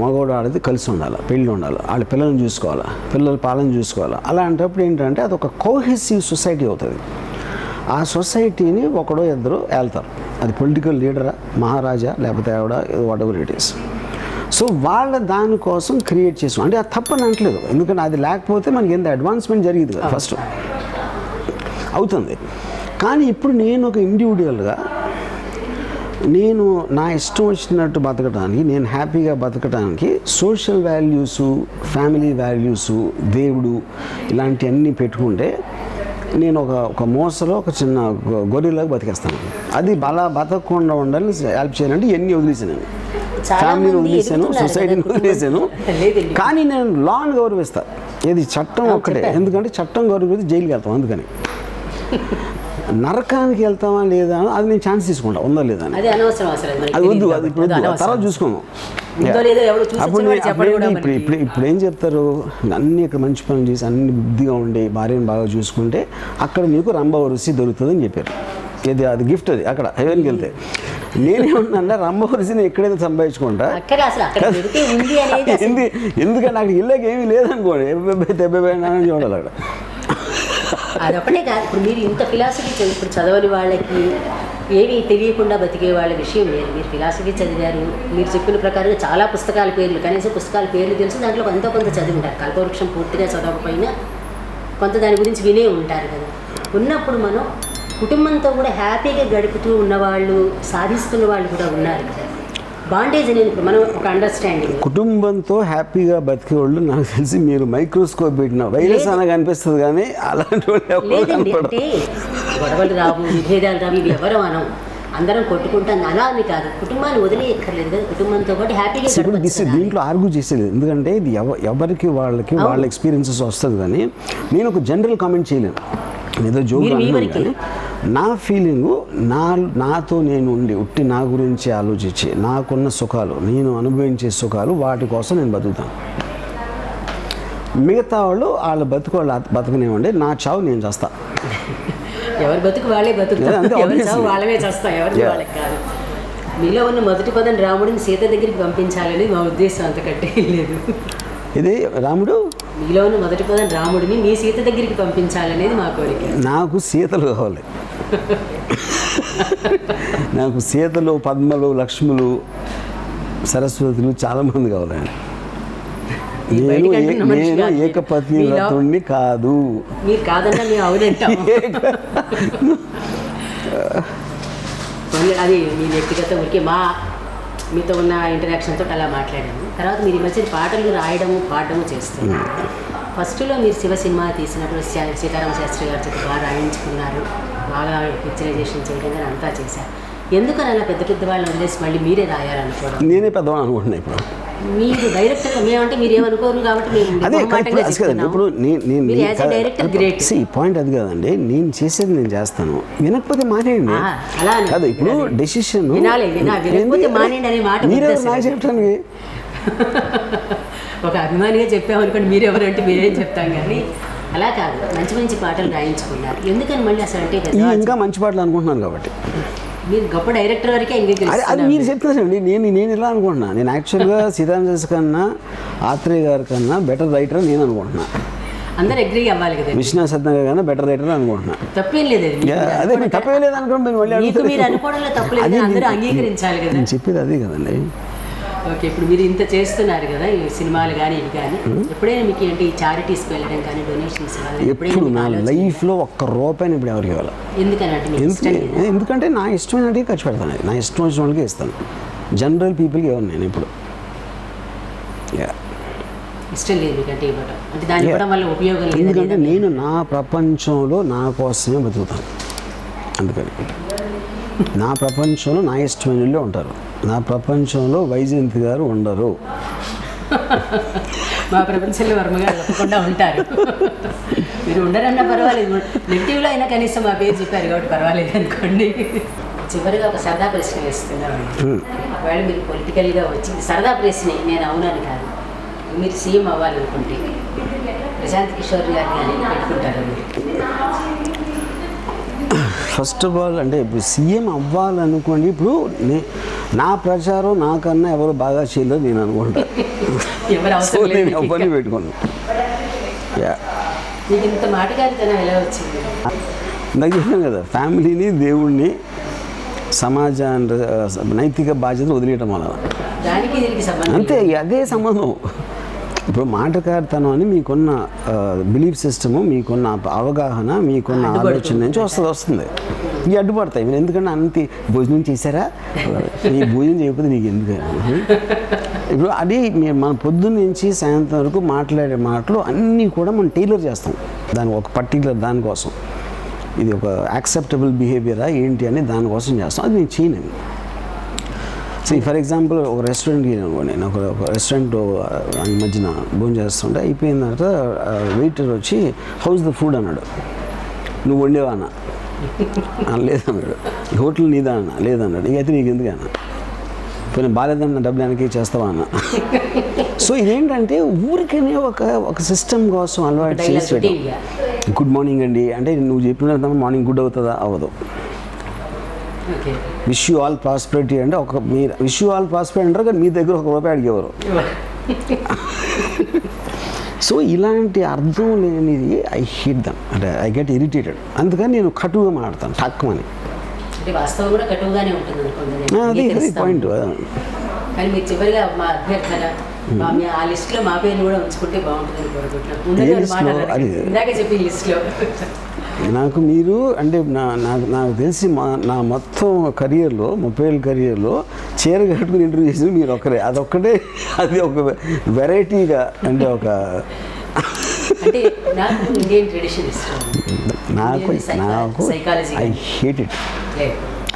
మగవాడు ఆడది కలిసి ఉండాలి, పెళ్ళి ఉండాలి, వాళ్ళ పిల్లల్ని చూసుకోవాలా, పిల్లల పాలన చూసుకోవాలా. అలాంటప్పుడు ఏంటంటే అది ఒక కోహెసివ్ సొసైటీ అవుతుంది. ఆ సొసైటీని ఒకడో ఇద్దరు వెళ్తారు, అది పొలిటికల్ లీడరా, మహారాజా, లేకపోతే ఆవిడ, what ever it is. So వాళ్ళ దానికోసం క్రియేట్ చేసాం, అంటే అది తప్పని అనట్లేదు, ఎందుకంటే అది లేకపోతే మనకి ఎంత అడ్వాన్స్మెంట్ జరిగింది కదా, ఫస్ట్ అవుతుంది. కానీ ఇప్పుడు నేను ఒక ఇండివిజువల్గా నేను నా ఇష్టం వచ్చినట్టు బతకడానికి, నేను హ్యాపీగా బతకడానికి సోషల్ వాల్యూసు, ఫ్యామిలీ వాల్యూసు, దేవుడు ఇలాంటివన్నీ పెట్టుకుంటే నేను ఒక మోసలో ఒక చిన్న గొర్రెలాగా బతికేస్తాను. అది బతకకుండా ఉండాలని హెల్ప్ చేయాలంటే ఎన్ని వదిలేసాను, ఫ్యామిలీని వదిలేసాను, సొసైటీని వదిలేసాను. కానీ నేను లాని గౌరవిస్తాను, ఏది చట్టం ఒక్కటే. ఎందుకంటే చట్టం గౌరవిస్తే జైలుకి వెళ్తాం, అందుకని నరకానికి వెళ్తామా లేదా అది నేను ఛాన్స్ తీసుకుంటా, ఉందా లేదా అని. అది వద్దు, అది ఇప్పుడు తర్వాత చూసుకోము. ఇప్పుడు ఏం చెప్తారు, అన్ని ఇక్కడ మంచి పనులు చేసి అన్ని బుద్ధిగా ఉండి భార్యను బాగా చూసుకుంటే అక్కడ మీకు రంభవరుసి దొరుకుతుందని చెప్పారు. అది గిఫ్ట్, అది అక్కడ హెవెన్కి వెళ్తే. నేనేమన్నా రంభవరుసిని ఎక్కడైతే సంపాదించుకుంటా, ఎందుకంటే అక్కడ ఇళ్ళకి ఏమీ లేదనుకోండి, చూడాలి అక్కడ. అదొకటే కాదు, ఇప్పుడు మీరు ఇంత ఫిలాసఫీ ఇప్పుడు చదవని వాళ్ళకి, ఏమీ తెలియకుండా బతికే వాళ్ళ విషయం లేదు. మీరు ఫిలాసఫీ చదివారు, మీరు చెప్పిన ప్రకారం చాలా పుస్తకాల పేర్లు, కనీసం పుస్తకాల పేర్లు తెలుసు, దాంట్లో కొంత చదివి ఉంటారు. కల్పవృక్షం పూర్తిగా చదవకపోయినా కొంత దాని గురించి వినే ఉంటారు కదా. ఉన్నప్పుడు మనం కుటుంబంతో కూడా హ్యాపీగా గడుపుతూ ఉన్నవాళ్ళు, సాధిస్తున్న వాళ్ళు కూడా ఉన్నారు కదా. బాండేజ్ అనేది మనం ఒక అండర్స్టాండింగ్. కుటుంబంతో హ్యాపీగా బతికే వాళ్ళు నాకు తెలిసి మీరు మైక్రోస్కోప్ పెట్టిన వైరస్ అనగా అనిపిస్తుంది, కానీ అలాంటి అంటే గొడవలు రావు, విభేదాలు రావు, ఇవి ఎవరు మనం అందరం కొట్టుకుంటాం అలా అని కాదు. కుటుంబాన్ని వదిలేయక్కర్లేదు కదా, కుటుంబంతో పాటు హ్యాపీగా. ఇప్పుడు దీంట్లో ఆర్గ్యూ చేసేది, ఎందుకంటే ఇది ఎవరికి వాళ్ళ ఎక్స్పీరియన్సెస్ వస్తుంది. కానీ నేను ఒక జనరల్ కామెంట్ చేయలేను, ఏదో జోక్. కానీ నా ఫీలింగు, నాతో నేను ఉండి ఉట్టి నా గురించి ఆలోచించి నాకున్న సుఖాలు, నేను అనుభవించే సుఖాలు, వాటి కోసం నేను బతుకుతాను. మిగతా వాళ్ళు వాళ్ళ బతుకునేవ్వండి, నా చావు నేను చేస్తా. ఎవరి బతుకు వాళ్ళే బతుకుతారు, వాళ్ళమే చేస్తాం, ఎవరికి వాళ్ళకి కాదు. మీలో ఉన్న మొదటి పదం రాముడిని సీత దగ్గరికి పంపించాలని మా ఉద్దేశం, అంతకంటే లేదు. ఇది రాముడు, మీలో ఉన్న మొదటి పదం రాముడిని మీ సీత దగ్గరికి పంపించాలనేది మా కోరిక. నాకు సీతలు కావాలి, నాకు సీతలు, పద్మలు, లక్ష్ములు, సరస్వతులు చాలామంది కావాలండి. మీరు బయటికి అంటున్న మనిషి నేను కాదు. ఏకపత్ని మీలో- వ్రతుణ్ణి కాదు. మీరు కాదన్నా మేము అవునంటాం. అది మీ వ్యక్తిగత ఊరికే మీతో ఉన్న ఇంటరాక్షన్తో అలా మాట్లాడాము. తర్వాత మీరు ఈ మధ్య పాటలు రాయడము పాడడము చేస్తున్నారు. ఫస్ట్లో మీరు శివ సినిమా తీసినప్పుడు సీతారామ శాస్త్రి గారి చేత బాగా రాయించుకున్నారు, బాగా పిక్చరైజేషన్ చేయడం కానీ అంతా చేశారు. ఎందుకని అలా పెద్ద పెద్ద వాళ్ళని వదిలేసి మళ్ళీ మీరే రాయాలనుకోవడం? నేనే పెద్దవాళ్ళు అనుకుంటున్నా ఇప్పుడు. మీరు డైరెక్టర్గా మేమంటే మీరు ఏమనుకోరు కాబట్టి మేము అదే మొహమాటంగా చెప్తున్నాము. ఇప్పుడు మీరు as a director great. Point అది కాదండి, నేను చేసేది నేను చేస్తాను, వినకపోతే మానేయండి. అలా అని కాదు ఇప్పుడు డెసిషన్ వినకపోతే మానేయండి అనే మాట మీరే వద్దు నాకు అసలు. చెప్పడానికి. ఒక అభిమానిగా చెప్పామనుకోండి, మీరెవరంటే మీరేం చెప్తాం కానీ అలా కాదు. మంచి మంచి పాటలు రాయించుకున్నారు, ఎందుకని మళ్ళీ అసలు అంటే ఇంకా మంచి పాటలు అనుకుంటున్నాను కాబట్టి. మీరు గొప్ప డైరెక్టర్ వరకే అది అంగీకరిస్తున్నారు. మీరు చెప్తున్నారండి, నేను ఇలా అనుకుంటున్నా. నేను యాక్చువల్గా సీతారామ శాస్త్రి కన్నా ఆత్రేయ గారి కన్నా బెటర్ రైటర్ నేను అనుకుంటున్నా. అందరూ అగ్రీ అవ్వాలి కదా. విశ్వనాథ్ సత్యనారాయణ కన్నా బెటర్ రైటర్ అనుకుంటున్నా. తప్పేం లేదు అది. అదే నేను తప్పే లేదు అనుకోండి, మీరు మళ్ళీ మీకు అడుగుతారు. మీరు అనుకోవడంలో తప్పలేదు, అదే అందరూ నేను- అంగీకరించాలి కదా. నేను చెప్పేది అదే కదండి. ఓకే, ఇప్పుడు మీరు ఇంత చేస్తున్నారు కదా, ఈ సినిమాలు కానీ ఇవి కానీ, ఎప్పుడైనా మీకు ఏంటి చారిటీస్కి వెళ్ళడం కానీ డొనేషన్స్ ఎప్పుడు నా లైఫ్లో ఒక్క రూపాయిని ఇప్పుడు ఎవరికి ఇవ్వాలి. ఎందుకని అంటే మీకు ఇష్టం లేదా? ఎందుకంటే నా ఇష్టమైనట్టుగా ఖర్చు పెడతాను, నా ఇష్టం వచ్చిన వాళ్ళకి ఇస్తాను. జనరల్ పీపుల్కి ఎవరు నేను ఇప్పుడు ఇష్టం లేదు మీకంటే ఇవ్వడం, అంటే దాన్ని ఇవ్వడం వల్ల ఉపయోగం లేదు. ఎందుకంటే నేను నా ప్రపంచంలో నా కోసమే బతుకుతాను. అందుకని నా ప్రపంచంలో నా ఇష్టమైన వాళ్ళు ఉంటారు, నా ప్రపంచంలో వైజయంతి గారు ఉండరు. మా ప్రపంచంలో వర్మగారు తప్పకుండా ఉంటారు. మీరు ఉండరన్నా పర్వాలేదు, నెగిటివ్లో అయినా కనీసం మా పేరు చెప్పారు కాబట్టి పర్వాలేదు అనుకోండి. చివరిగా ఒక సరదా ప్రశ్న వేస్తున్నామండి. ఒకవేళ మీరు పొలిటికల్గా వచ్చి సరదా ప్రశ్న, నేను అవునని కాదు, మీరు సీఎం అవ్వాలనుకుంటే ప్రశాంత్ కిషోర్ గారిని కానీ పెట్టుకుంటారు మీరు? ఫస్ట్ ఆఫ్ ఆల్ అంటే ఇప్పుడు సీఎం అవ్వాలనుకోండి, ఇప్పుడు నా ప్రచారం నాకన్నా ఎవరు బాగా చేయలేదు నేను అనుకుంటా. ఎవరు సో అవసరం నేను లేదు. ఎవరిని పెట్టుకోను. మీకు ఇంత మాటగారితనం ఎలా వచ్చింది? ఇందాక చెప్పాను కదా, ఫ్యామిలీని దేవుణ్ణి సమాజాన్ని నైతిక బాధ్యత వదిలేయటం వల్ల దానికి దీనికి సంబంధం అంతే, అదే సంబంధం. ఇప్పుడు మాటకారితనం అని మీకున్న బిలీఫ్ సిస్టము, మీకున్న అవగాహన, మీకున్న ఆలోచన నుంచి వస్తుంది. ఇవి అడ్డుపడతాయి. మీరు ఎందుకంటే అంతే భోజనం చేశారా, నీ భోజనం చేయకపోతే నీకు ఎందుకు. ఇప్పుడు అది మన పొద్దున్న నుంచి సాయంత్రం వరకు మాట్లాడే మాటలు అన్నీ కూడా మనం టైలర్ చేస్తాం దాని ఒక పర్టికులర్ దానికోసం. ఇది ఒక యాక్సెప్టబుల్ బిహేవియరా ఏంటి అని దానికోసం చేస్తాం. అది నేను చేయను. సో ఫర్ ఎగ్జాంపుల్ ఒక రెస్టారెంట్కి అనుకోండి, నేను ఒక రెస్టారెంట్ ఈ మధ్యన భోజనం చేస్తుంటే అయిపోయిన తర్వాత వెయిటర్ వచ్చి హౌస్ ద ఫుడ్ అన్నాడు. నువ్వు వండేవా అన్న? లేదన్నాడు. హోటల్ నీదా అన్న? లేదన్నాడు. ఇక అయితే నీకు ఎందుకు అన్న? పోయిన బాగాలేదన్న డబ్బులు వెనక్కి చేస్తావా అన్న? సో ఇదేంటంటే ఊరికనే ఒక సిస్టమ్ కోసం అలవాటు చేసి గుడ్ మార్నింగ్ అండి అంటే నువ్వు చెప్పిన మార్నింగ్ గుడ్ అవుతుందా? అవ్వదు. విష్ యూ ఆల్ ప్రాస్పెరిటీ అంటే మీరు విష్ యూ ఆల్ ప్రాస్పెరిటీ అంటారు కానీ మీ దగ్గర ఒక రూపాయి అడిగేవారు. సో ఇలాంటి అర్థం లేనిది ఐ హేట్ దమ్, అంటే ఐ గెట్ ఇరిటేటెడ్. అందుకని నేను కటువుగా మాట్లాడతాను తక్కువని. వాస్తవం కూడా కటువుగానే ఉంటుంది అది పాయింట్. కానీ మీరు చివరిగా మా అభ్యర్థన ఆ లిస్ట్లో మా పేరు కూడా ఉంచుకుంటే బాగుంటుందని కోరుకుంటున్నాను. ఇందాకే చెప్పి లిస్ట్లో నాకు మీరు అంటే నాకు తెలిసి నా మొత్తం కెరియర్లో 30 ఏళ్ళ కెరియర్లో చీర కట్టుకుని ఇంటర్వ్యూ చేసింది మీరు ఒక్కరే. అదొక్కటే, అది ఒక వెరైటీగా అంటే ఒక అంటే నాకు ఇండియన్ ట్రెడిషన్ ఇష్టం. నాకు ఐ హేట్ ఇట్.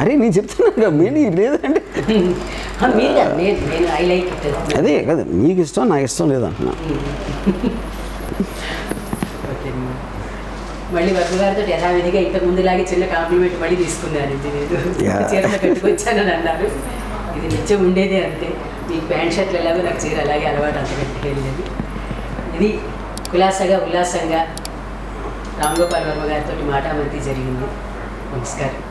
అరే నేను చెప్తున్నా మీనింగ్ లేదంటే నేను ఐ లైక్ ఇట్. అదే కదా, మీకు ఇష్టం నాకు ఇష్టం లేదంటున్నా. మళ్ళీ వర్మ గారితో యథావిధిగా ఇంతకు ముందులాగే చిన్న కాంప్లిమెంట్ మళ్ళీ తీసుకున్నాను. చీరలు కట్టుకొచ్చానని అన్నారు. ఇది నిత్యం ఉండేదే అంతే. మీకు ప్యాంట్ షర్ట్లు ఎలాగో నాకు చీర అలాగే అలవాటు అంత కట్టుకెళ్ళలేదు. ఇది కులాసగా ఉల్లాసంగా రామ్ గోపాల్ వర్మ గారితో మాటామంతి జరిగింది. నమస్కారం.